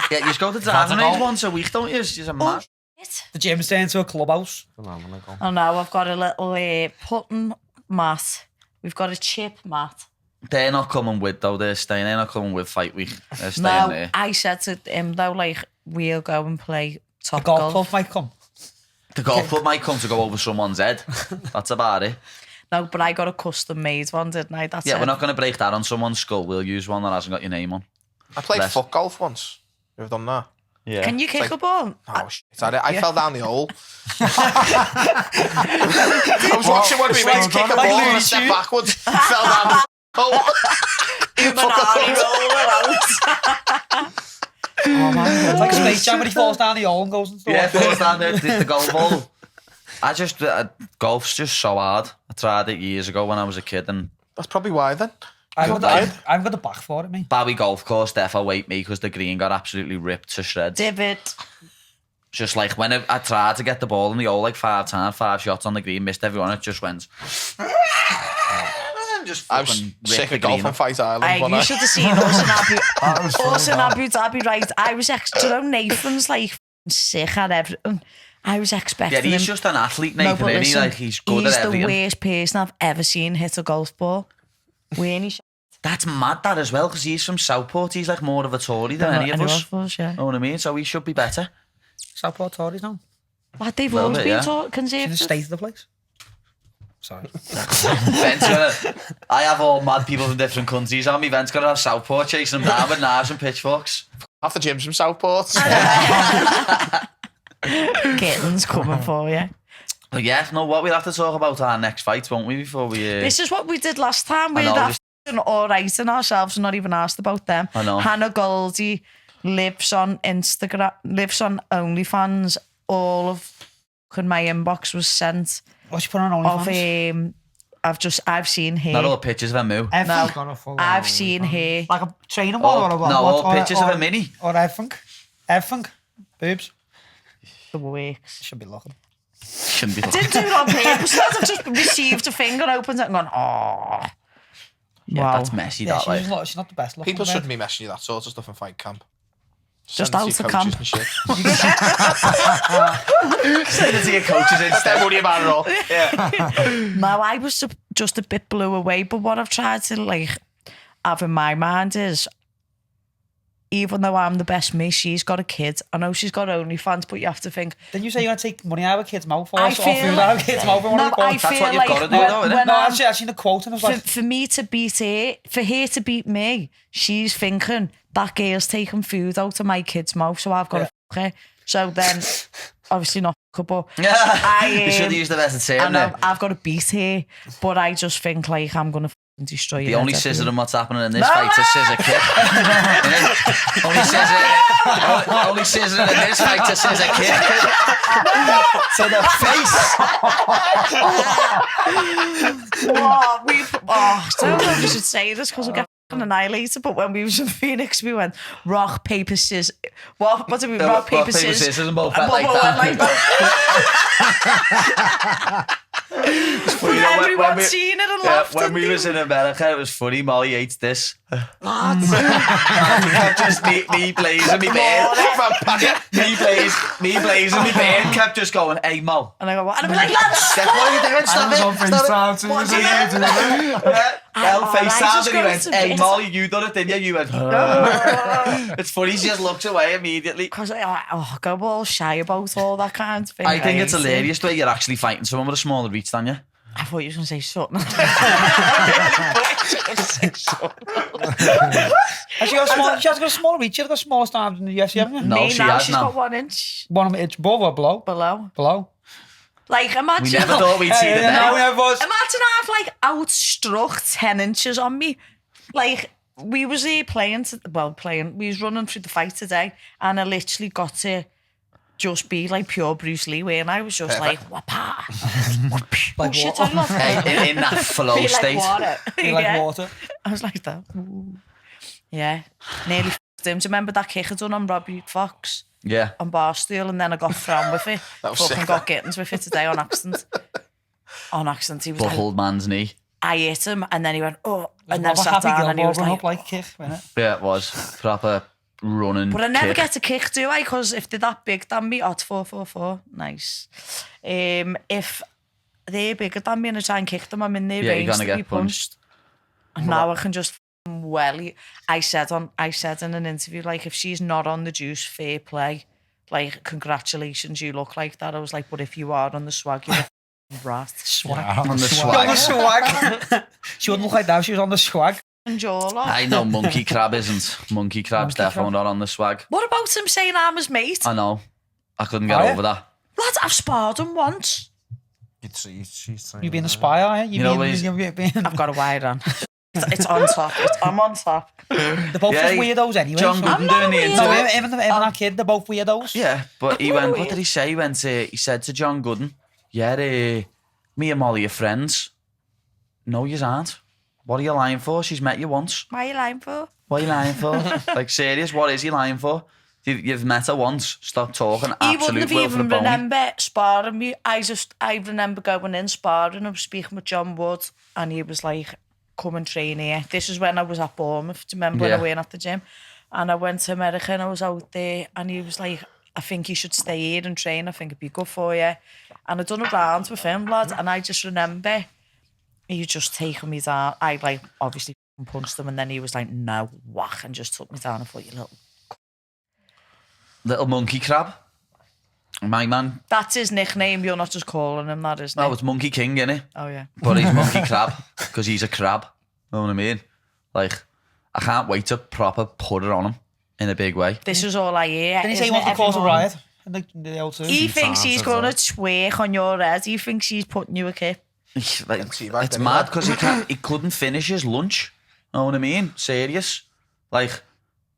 Yeah, you just go to driving range once a week, don't you? It's just a mad. The gym's turned into a clubhouse. Oh no, I've got a little putting mat. We've got a chip mat. They're not coming with, though. They're staying. They're not coming with fight week. They're staying there. I said to him though, like, we'll go and play top The golf golf. club might come. The golf club might come to go over someone's head. That's about it. No, but I got a custom made one, didn't I? That's Yeah, it. we're not going to break that on someone's skull. We'll use one that hasn't got your name on. I played Less. foot golf once. You've done that? Yeah. Can you kick like- a ball? Oh, shit. I fell down the hole. I was watching one of my mates kick a ball and I stepped backwards. Fell down the hole. Oh man, it's like Space Jam when he falls down the hole and goes and stuff. Yeah, falls down the golf hole. I just... golf's just so hard. I tried it years ago when I was a kid and... That's probably why then. I've got the back for it, mate. Bowie Golf Course defo wait me because the green got absolutely ripped to shreds. Divot. Just like when I tried to get the ball in the hole like 5 times, 5 shots on the green, missed everyone, it just went... Just I was fucking ripped sick the of golf green on up. Fight Island. Hey, wasn't you I? should have seen us in Abu Dhabi, right? I was, do you know, Nathan's like sick at everything. I was expecting Yeah, he's him. just an athlete, No, Nathan, but isn't he? listen, Like, he's good he's at everything. the worst person I've ever seen hit a golf ball. Weren't he? That's mad, that as well, because he's from Southport. He's like more of a Tory than any of us. Yeah. Know what I mean? So he should be better. Southport Tories now. Like they've Well, always bit, been yeah. taught In the conservative. state of the place. Sorry. I have all mad people from different countries on me. Vent's got to have Southport chasing them down with knives and pitchforks. Half the gyms from Southport. Kittens coming for you. But yeah, no, what we'll have to talk about our next fight, won't we, before we... This is what we did last time. We I know, had just- all right in ourselves and not even asked about them. I know. Hannah Goldie lives on Instagram, lives on OnlyFans. All of my inbox was sent What's you put on of OnlyFans? I've seen her. Not all pictures of a moo. Everything's No, got a full I've on seen OnlyFans. her. Like a training one or what? No, all Or- pictures of or- a mini. Or everything. Everything. Boobs. The works. Should be looking. Shouldn't be Didn't do it on purpose. I've just received a finger, opened it and gone, oh. Yeah, Wow. that's messy, Yeah, that, like. she's not the best looking. People bed. shouldn't be messing you that sort of stuff in fight camp. Just Send it out to of your camp. coaches and shit. Send it to your coaches instead. Don't worry about it all. No, I was just a bit blew away, but what I've tried to like have in my mind is, even though I'm the best me, she's got a kid. I know she's got OnlyFans, but you have to think. Didn't you say you're going to take money out of a kid's mouth or I food feel out of a kid's mouth? no, I That's feel what you've like gotta do, though, innit? when No, I'm, I've seen the quote and I was like, for me to beat her, for her to beat me, she's thinking that girl's taking food out of my kid's mouth, so I've got to fuck her. So then, obviously not fuck her, but You should have used the best I term know there. I've got to beat her, but I just think like I'm gonna and destroy The your only head scissor everywhere. in what's happening in this fight is scissor kick. only scissor in this fight is scissor kick. To the face. I don't know if we should say this because we'll get annihilated, but when we was in Phoenix, we went rock, paper, scissors. What did we rock, paper, scissors? And both went like that. Everyone's seen it and laughed. When we was in America, it was funny. Molly hates this. Kept just me blazing me beard. Me blazing me beard. Kept just going, hey Mo. And I go, what? And I'd be like, lads, Steph, what are you doing? Stop it. Well, FaceTime and he went, hey Molly, you done it, didn't you? You went, it's funny, she just looks away immediately. Because I go all shy about all that kind of thing. I think it's hilarious the way you're actually fighting someone with a smaller reach than you. I thought you were going to say something. She has got a smaller reach. She has got smaller arms in the UFC, haven't you? No, Me she now, has she's now. got 1 inch 1 inch above or below? below. Like, We imagine. never thought we'd see the day. Imagine I have like outstruck 10 inches on me. Like, we was here we was running through the fight today, and I literally got to just be like pure Bruce Lee, where I was just like, wapa. Like shit, water. I love that. In that flow Be state. like water. Like water. I was like that. Ooh. Yeah, nearly f***ed him. Do you remember that kick I done on Robbie Fox Yeah. on Barstool, and then I got thrown with it. That was Fucking sick. got kittens with it today on accident. On accident, he was like, Buckled man's knee. I hit him, and then he went, oh, and then Proper sat Happy down, and he was Gilmore like, up like kick, wasn't it? Yeah, it was. Proper running but I never kick. get a kick, do I? Because if they're that big than me, it's 4-4-4. Nice. If they're bigger than me and I try and kick them, I'm in their Yeah, range you're gonna to be get punched. And now I can just welly. I said in an interview, like, if she's not on the juice, fair play. Like, congratulations, you look like that. I was like, but if you are on the swag, you're a rat. Swag. On the On the swag. swag. She wouldn't look like that if she was on the swag. And jawline. I know Monkey Crab isn't. Monkey Crab's definitely not on the swag. What about him saying I'm his mate? I know. I couldn't get Oh, yeah? over that. Lads, I've sparred him once. She's You being a spy, are you? You know, he's- I've got a wire on. It's on top. I'm on top. They're both Yeah, just weirdos anyway. John so- Gooden not doing the a weirdo. So interview. him and that kid, they're both weirdos. Yeah, but he What went, are what we? did he say? He said to John Gooden, yeah, me and Molly are friends. No, you aren't. What are you lying for? She's met you once. What are you lying for? What are you lying for? Like, serious, what is he lying for? You've met her once. Stop talking. He Absolute wouldn't have will for the even bone. remember sparring me. I remember going in sparring. I was speaking with John Wood, and he was like, come and train here. This is when I was at Bournemouth. Do you remember when I Yeah. went at the gym? And I went to America and I was out there, and he was like, I think you should stay here and train. I think it'd be good for you. And I done a round with him, lad, and I just remember he just taking me down. I like obviously punched him, and then he was like, no, whack, and just took me down. I thought, you Little Monkey Crab. My man. that's his nickname. You're not just calling him that, isn't it? No, it's Monkey King, innit? Oh yeah. But he's Monkey Crab because he's a crab. Know what I mean? Like, I can't wait to proper put it on him in a big way. This is all I hear. Didn't he say he isn't wants to it, cause a everyone? riot? In the O2. He thinks times, he's isn't going to it? twerk on your head. He thinks he's putting you a kick. Like, teabag, it's didn't mad he? because he couldn't finish his lunch. Know what I mean? Serious. Like,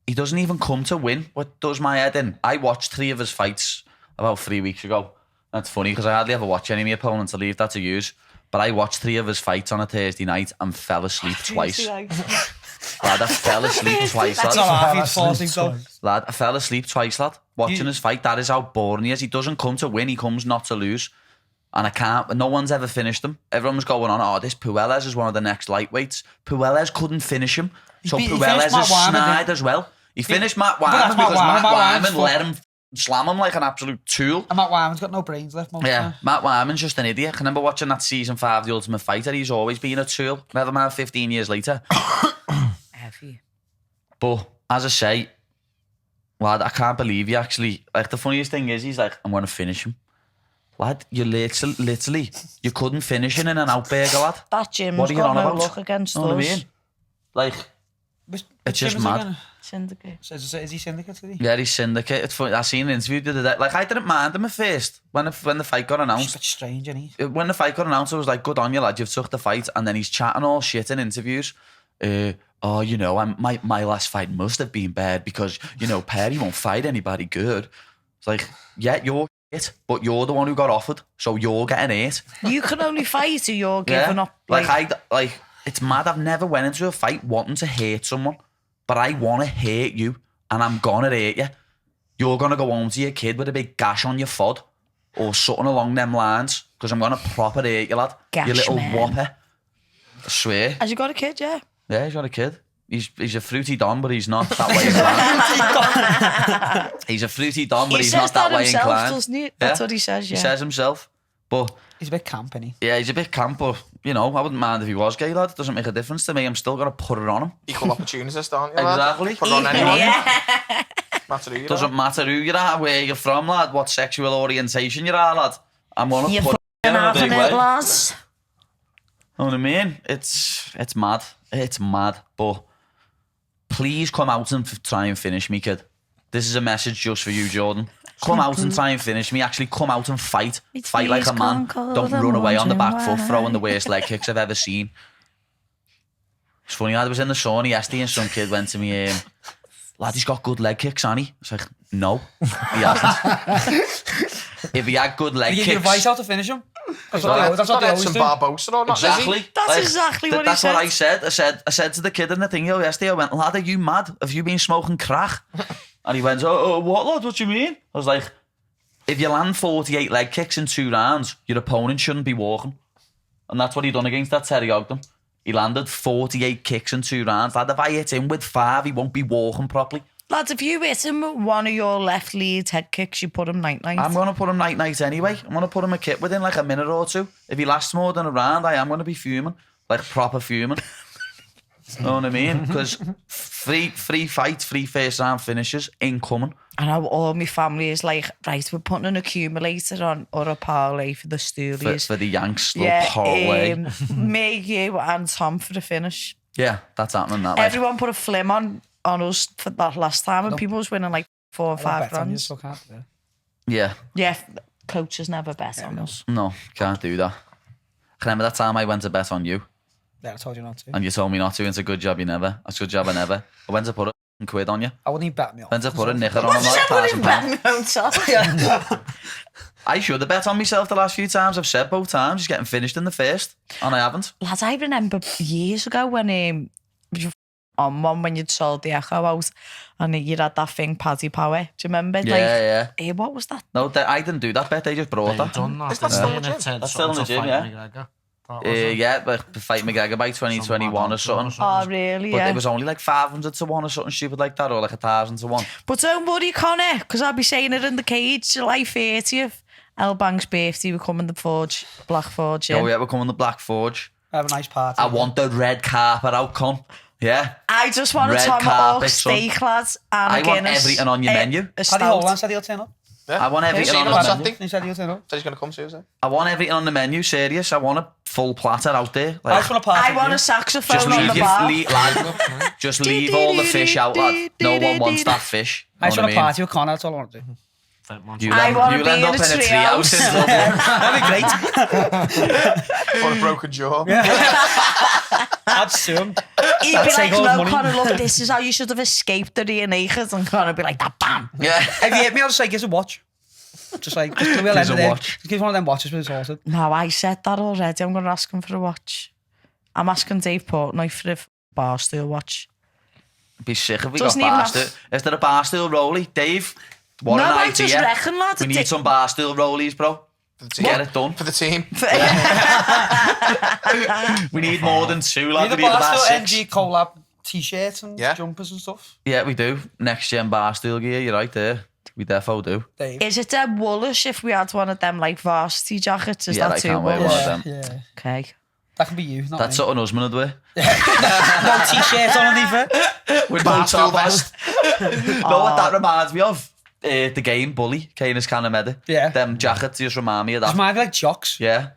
he doesn't even come to win. What does my head in? I watched 3 of his fights about 3 weeks ago. That's funny because I hardly ever watch any of my opponents. I leave that to use. But I watched 3 of his fights on a Thursday night and fell asleep twice. Lad, I fell asleep twice, That's lad. not half he's forcing though. Lad, I fell asleep twice, lad. Watching his fight, that is how boring he is. He doesn't come to win, he comes not to lose. And I can't, no one's ever finished him. Everyone's going on, oh, this Puelles is one of the next lightweights. Puelles couldn't finish him. So He Puelles finished Matt is Wyman, snide didn't as well. He finished Matt that's Wyman Matt because Wyman. Matt Matt Wyman's Wyman let him slam him like an absolute tool. And Matt Wyman's got no brains left. Most Yeah, of the Matt Wyman's just an idiot. I can remember watching that season 5 of The Ultimate Fighter. He's always been a tool. Never mind 15 years later. Heavy. But as I say, lad, I can't believe you actually. Like, the funniest thing is, he's like, I'm going to finish him. Lad, you literally, you couldn't finish him in an outburger, lad. That gym's What are you got on no about? luck against Know what I us. mean? Like, Which it's just gym is mad. again? Syndicate. Is he syndicate? Is he? Yeah, he's syndicate. It's funny. I seen an interview the other day. Like, I didn't mind him at first when the fight got It's a announced. bit strange, isn't he? When the fight got announced, I was like, good on you, lad, you've took the fight. And then he's chatting all shit in interviews. Oh, you know, my last fight must have been bad because, you know, Paddy won't fight anybody good. It's like, yeah, you're shit, but you're the one who got offered, so you're getting hit. You can only fight or you're giving up. Like, it's mad. I've never went into a fight wanting to hurt someone, but I want to hurt you, and I'm gonna hurt you. You're gonna go home to your kid with a big gash on your fod, or something along them lines, because I'm gonna proper hurt you, lad. Gash, you little man. whopper. I swear. Has he got a kid? Yeah. Yeah, he's got a kid. He's a fruity don, but he's not that way inclined. He's a fruity don, but He he's says not that way himself, inclined. doesn't he? That's what he says, yeah. He says himself. But He's a bit camp, isn't he? yeah, he's a bit camp, but you know, I wouldn't mind if he was gay, lad. It doesn't make a difference to me. I'm still gonna put it on him. Equal opportunities, don't you, lad? Exactly. Put it on anyone. Yeah. Matter who you Doesn't matter who you are, where you're from, lad, what sexual orientation you are, lad. I'm gonna You're put it in a having big it, way. lads. Know what I mean? It's mad. It's mad. But please come out and try and finish me, kid. This is a message just for you, Jordan. Come out and try and finish me. Actually, come out and fight. It's Fight like a please man. come Don't cold run away on the and back foot, wondering throwing the why. worst leg kicks I've ever seen. It's funny, I was in the sauna yesterday and some kid went to me, lad, he's got good leg kicks, hasn't he? I was like, no, he hasn't. If he had good leg Did you kicks... get advice how to finish him? That's what Right. they always some do. Barbosa or not, is he? Exactly. That's exactly what he That's what said. I said. I said to the kid in the thing yesterday, I went, lad, are you mad? Have you been smoking crack? And he went, oh, what, lad? What do you mean? I was like, if you land 48 leg kicks in 2 rounds, your opponent shouldn't be walking. And that's what he done against that Terry Ogden. He landed 48 kicks in 2 rounds. Lad, if I hit him with 5, he won't be walking properly. Lads, if you hit him with one of your left lead head kicks, you put him night-night. I'm going to put him night anyway. I'm going to put him a kit within like a minute or 2. If he lasts more than a round, I am going to be fuming. Like proper fuming. Know what I mean? Because free fights, free first round finishes, incoming. I know all my family is like, right, we're putting an accumulator on or a parlay for the Stoolies. For the Yanks, little Yeah, parlay. me, you and Tom for the finish. Yeah, that's happening that way. Everyone put a flim on us for that last time and people was winning like 4 or 5 Bet on you, grand. so can't do it. Yeah, Yeah, coaches never bet on us. no, can't do that. I remember that time I went to bet on you Yeah, I told you not to. and you told me not to. It's a good job you never. It's a good job I never. I went to put a quid on you. I wouldn't even bet me off. Went to put a knicker on him like £1,000. I should have bet on myself the last few times. I've said both times he's getting finished in the first, and I haven't. Lads, I remember years ago when you on one when you'd sold the Echo out and you had that thing, Paddy Power. Do you remember? Yeah. What was that? No, I didn't do that bet. They just brought They've that. done that. Is that still in the gym? That's still in the gym, yeah. Yeah, but fight McGregor by 2021 or something. Oh, really? But Yeah. it was only like 500 to 1 or something stupid like that, or like 1,000 to 1. But don't worry, Connor, because I'll be saying it in the cage, July 30th. El Bank's birthday, we're coming the Forge, Black Forge. Oh yeah, we're coming the Black Forge. Have a nice party. I want the red carpet outcome. Yeah. I just want a Red tomahawk carpet, son. steak, lads, and I a want Guinness. everything on your menu. A Paddy stout. Holland said he'll turn up. I want everything Yeah, on seen the him on menu. Saturday. He said he'll turn up. Said he's going to come Tuesday. I want everything on the menu, serious. I want a full platter out there. I Like, just want a party. I want a just saxophone on leave the your bar. lad, just leave all the fish out, lad. No one wants that fish. I just Know want what a party with Connor. That's all I want to do. You I wanna you'll be end in up a in a treehouse. treehouse in Dublin. That'd be great. Or a broken jaw. I'd sue him. He'd I'd be take like, all his no, money. Connor, look, this is how you should have escaped the reenactors. And Connor would be like, that bam. Yeah. If you hit me, I'll just say, give us a watch. Just like, just we'll Gives end a it in. watch. Just give one of them watches with sorted. No, I said that already. I'm going to ask him for a watch. I'm asking Dave Portnoy for a bar stool watch. Be sick if we Doesn't got even bar have- stool. Is there a bar stool rollie? Dave, what No, an I idea. just reckon, lad. We need some bar stool rollies, bro. For the team. Get it done. For the team. We need more than 2, lad. Need We a need about bar 6. NG collab t-shirts and Yeah. jumpers and stuff. Yeah, we do. Next gen bar stool gear, you're right there. We defo do. Dave. Is it dead woolish if we had one of them like varsity jackets? Is Yeah, that I too can't wear woolish? one of them. Yeah. Okay. That can be you, not That's me. something husband would wear. No t-shirt underneath it. With Bar no stool top on. vest. Know what that reminds me of? The game Bully, Canis Canameda. Yeah. Them jackets just remind me of It's that. mine like jocks. Yeah.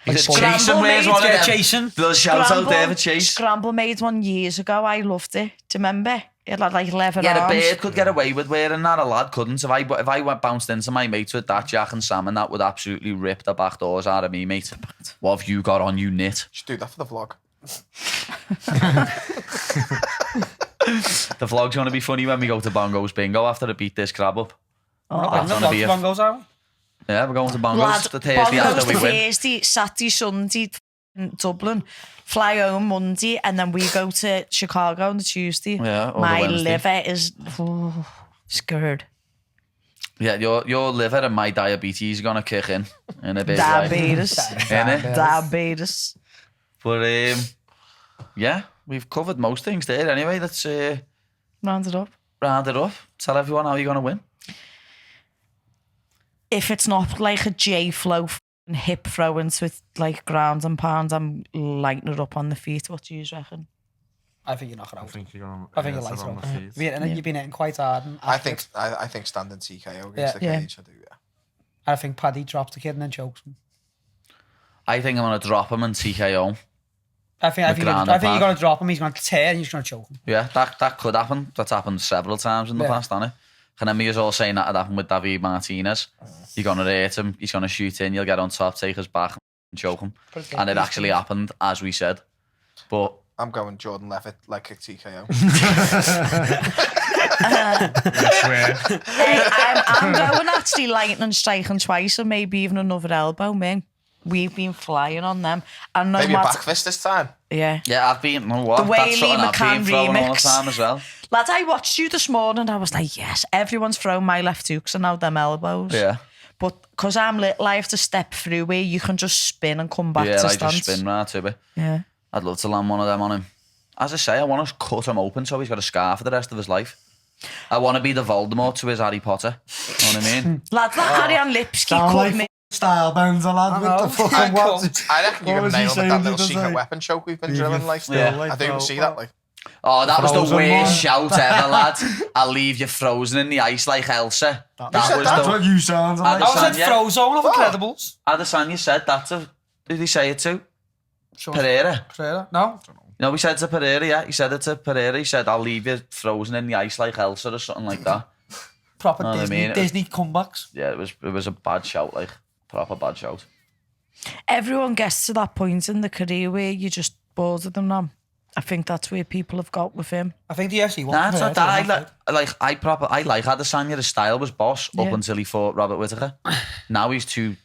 Like Is it Bully. Jason Scramble wears made, one of Yeah, them? Jason. Little shout out there for Chase. Scramble made one years ago. I loved it. Do you remember? He had like leather Yeah, a arms. bird could get away with wearing that, a lad couldn't. If I went bounced into my mates with that Jack and Salmon, that would absolutely rip the back doors out of me, mate. What have you got on, you nit? Just do that for the vlog. The vlog's going to be funny when we go to Bongo's Bingo after I beat this crab up. That's gonna be a- Bongos, are we? Yeah, we're going to Bongo's Lad, the Thursday after Bongo's we the win. Thursday, Saturday, Sunday, in Dublin. Fly home Monday, and then we go to Chicago on the Tuesday. Yeah, or the my Wednesday. liver is scared. Yeah, your liver and my diabetes are going to kick in a big way. Diabetes. Innit? Diabetes. But yeah, we've covered most things there anyway. Let's Round it up. round it up. Tell everyone how you're going to win. If it's not like a J-flow and hip throwings with like ground and pounds, I'm lighting it up on the feet. What do you reckon? I think you knock it out. I think you're on. I think you light it on up. the feet. You've been hitting quite hard. And I think standing TKO against the Yeah. cage. I do, yeah. I think Paddy drops the kid and then chokes him. I think I'm going to drop him and TKO. I think ground and you're pound. going to drop him. He's going to tear and you're just going to choke him. Yeah, that could happen. That's happened several times in the past, hasn't it? And then me is all saying that had happened with David Martinez. You're going to hurt him, he's going to shoot in, you'll get on top, take his back and choke him. And it actually happened, as we said. But I'm going Jordan Levitt, leg kick TKO. I'm going actually lighting and striking twice, and maybe even another elbow, man. We've been flying on them. And no Maybe a matter, back fist this time. yeah. yeah, I've been, you know what? The way That's something Lee I've been McCann throwing all the remix. time as well. Lad, I watched you this morning. I was like, yes, everyone's thrown my left hooks and now them elbows. Yeah. But because I'm little, I have to step through where you can just spin and come back Yeah, to I stance. just spin right to it. Yeah. I'd love to land one of them on him. As I say, I want to cut him open so he's got a scar for the rest of his life. I want to be the Voldemort to his Harry Potter. You know what I mean? Lad, that Harry and Lipsky Sound cut like me. style bones, lad. With the fucking what? I reckon you're What going was to he nail with saying that the little other secret day? weapon choke we've been Leave drilling. your Like, still Yeah. life, I didn't bro. see that. Like, Oh, that was the Frozen worst one. shout ever, lad. I'll leave you frozen in the ice like Elsa. That was That's the... what you sound like. I was at Yeah. Frozone of Incredibles. Adesanya said that to... Who did he say it to? Sure. Pereira. Pereira? No? No, he said to Pereira, yeah. He said it to Pereira. He said, I'll leave you frozen in the ice like Elsa or something like that. Proper Know what I Disney, mean? It was- Disney comebacks. Yeah, it was a bad shout, like, proper bad shout. Everyone gets to that point in the career where you just bored of them now. I think that's where people have got with him. I think the UFC won. Nah, it's not that. I like Adesanya. His style was boss up Yeah. until he fought Robert Whittaker. Now he's too,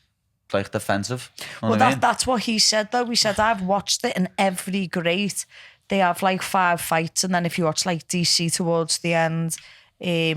like, defensive. Know Well, what I mean? that's what he said, though. He said, I've watched it, and every great, they have like 5 fights, and then if you watch like DC towards the end,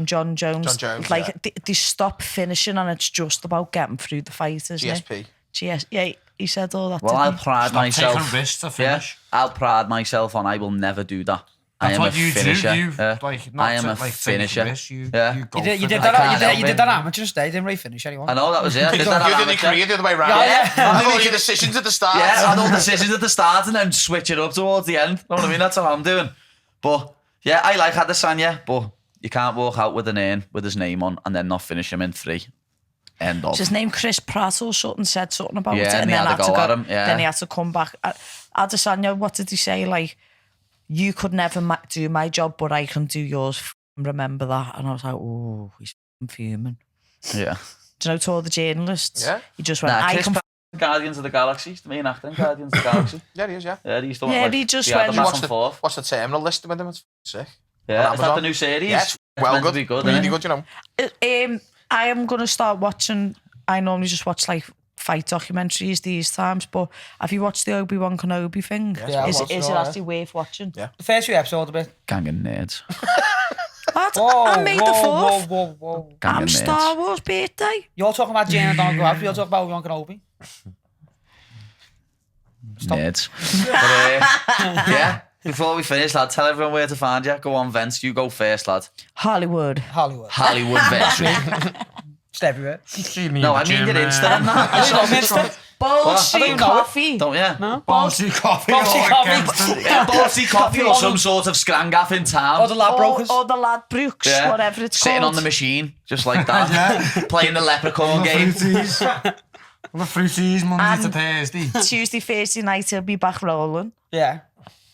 John Jones, like yeah. they stop finishing, and it's just about getting through the fight, isn't it? GSP. Yeah, he said all that. Well, didn't I'll he? pride myself. Taking risks to Yeah, finish. I'll pride myself on I will never do that. I That's am what a you finisher. do. You Yeah. like not I am to, a like, finisher. Take risks. You Yeah. go You did, for you did it. that. can't You help did it. that amateur stage. Didn't really finish anyone. I know that was it. I did that You did in amateur. Korea the other way round. Yeah. I make your decisions at the start. Yeah, I had all decisions at the start and then switch it up towards the end. Know what I mean? That's what I'm doing. But yeah, I like Adesanya, but you can't walk out with an urn with his name on and then not finish him in 3. End of. What's his name? Chris Pratt or something said something about Yeah, it, and and they then had to go at him, yeah. Then he had to come back. Adesanya, what did he say? Like, you could never do my job, but I can do yours. Remember that? And I was like, oh, he's fuming. Yeah. Do you know to all the journalists? Yeah. He just went, Nah, I Chris can. Pratt, Guardians of the Galaxy. The main actor in Guardians of the Galaxy. Yeah, he is, yeah. Yeah, he's the Yeah, one. he just the went- other Watch man the, forth. watch the terminal list with him. It's sick. Yeah, on is that the Amazon. new series? Yes, It's well meant to good. be good, Really isn't it? good, you know. I am going to start watching. I normally just watch like fight documentaries these times, but have you watched the Obi-Wan Kenobi thing? Yeah, I is watched it it all, actually worth watching? Yeah. The first few episodes a bit. Gang of nerds. I made the fourth. Whoa. Gang I'm of nerds. Star Wars birthday. You're talking about Jane and Donald Glover. You're talking about Obi-Wan Kenobi. Nerds. But, yeah, before we finish, lad, tell everyone where to find you. Go on, Vince. You go first, lad. Hollywood. Hollywood. Hollywood Ventry. Just everywhere. No, I mean your Insta and that. I don't know, mister. Bullshit know it. coffee. Don't you? No? Bossy coffee. Bossy or coffee. gangster. Yeah, Bossy Coffee or some sort of scrangaff in town. Or the lab brokers. Or the lad Brooks, Yeah. whatever it's Sitting called. on the machine, just like that. Yeah. Playing the leprechaun The game. fruities. The fruities Monday to And- Thursday. Tuesday, Thursday night, he'll be back rolling. Yeah.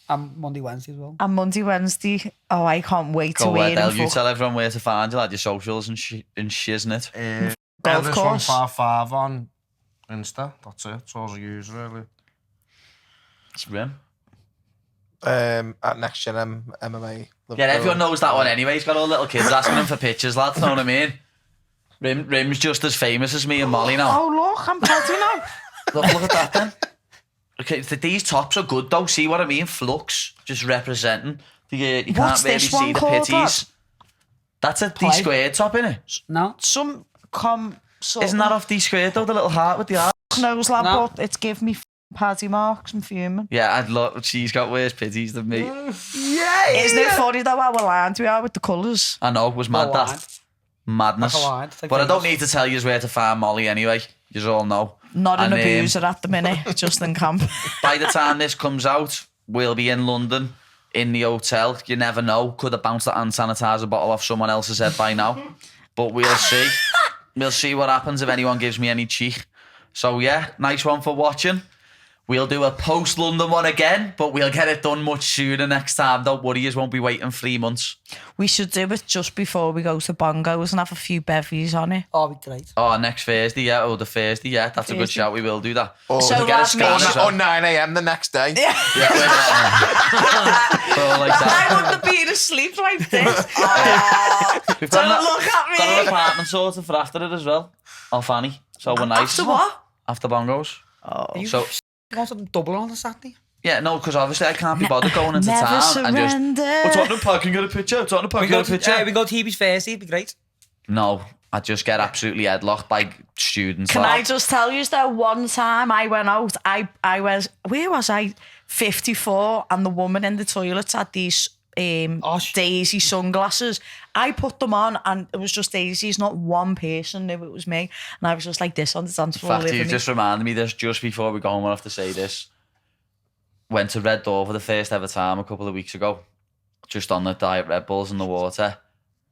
And Monday, Wednesday as well. And Monday, Wednesday. Oh, I can't wait to Go wear where, Del, them. you tell everyone where to find you, like your socials and shiznit. Golf Ellis course. 155 on Insta. That's it. That's all I use, really. It's grim. At Next Gen MMA. Yeah, everyone knows that one anyway. He's got all little kids asking him for pictures, lads, know what I mean? Rim's just as famous as me and Molly now. Oh, look, I'm Paddy now. Look at that then. Okay, these tops are good though, see what I mean? Flux, just representing. You What's can't really this one see the called, pitties. That's a D squared top, innit? No. Some Isn't that off D squared though, the little heart with the heart? nose lab, No. but it's give me Paddy marks and fuming. Yeah, I'd love, she's got worse pitties than me. Isn't it funny though how aligned we are with the colours? I know, it was mad Aligned. that. Madness. Like aligned, it's like But I don't Vegas. need to tell you where to find Molly anyway. You all know. Not an And, abuser at the minute, just in camp. By the time this comes out, we'll be in London, in the hotel. You never know. Could have bounced that hand sanitizer bottle off someone else's head by now. But we'll see. We'll see what happens if anyone gives me any cheek. So yeah, nice one for watching. We'll do a post-London one again, but we'll get it done much sooner next time. Don't worry, you won't be waiting 3 months. We should do it just before we go to Bongos and have a few bevies on it. Oh, it'd be great. Oh, next Thursday, yeah. Or the Thursday, yeah. That's a good Thursday. shout. We will do that. Or, So We'll get a that scan means- as well. or 9 a.m. the next day. Yeah, we're like I that. wouldn't have been asleep like this. We've Don't got look at got an me. apartment sorted for after it as well. Oh, Fanny. So we're nice. After what? After Bongos. Oh. You So, want something double on the Saturday? yeah, no, because obviously I can't be bothered going into Never town and just... surrender. What's on the park? Can you get a picture? What's on the park? We Can you go get a picture? we go to Hebe's Thursday, it'd be great. No, I just get absolutely headlocked by students. Can like. I just tell you that one time I went out, I was, where was I? 54, and the woman in the toilets had these Daisy sunglasses. I put them on and it was just Daisy's, not one person knew it was me. And I was just like this on the dance In floor. fact, you living just reminded me this just before we go home. I have to say this. Went to Red Door for the first ever time a couple of weeks ago, just on the Diet Red Bulls in the water,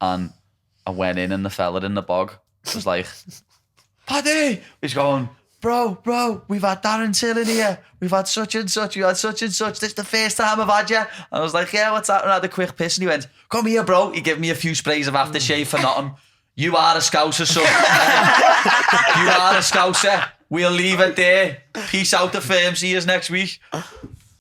and I went in and the fella in the bog was like, Paddy! He's going, bro, we've had Darren Till in here. We've had such and such. You had such and such. This is the first time I've had you. And I was like, yeah, what's that? And I had a quick piss and he went, come here, bro. He gave me a few sprays of aftershave for nothing. You are a Scouser, son. You are a Scouser. We'll leave it there. Peace out, the firm. See you next week.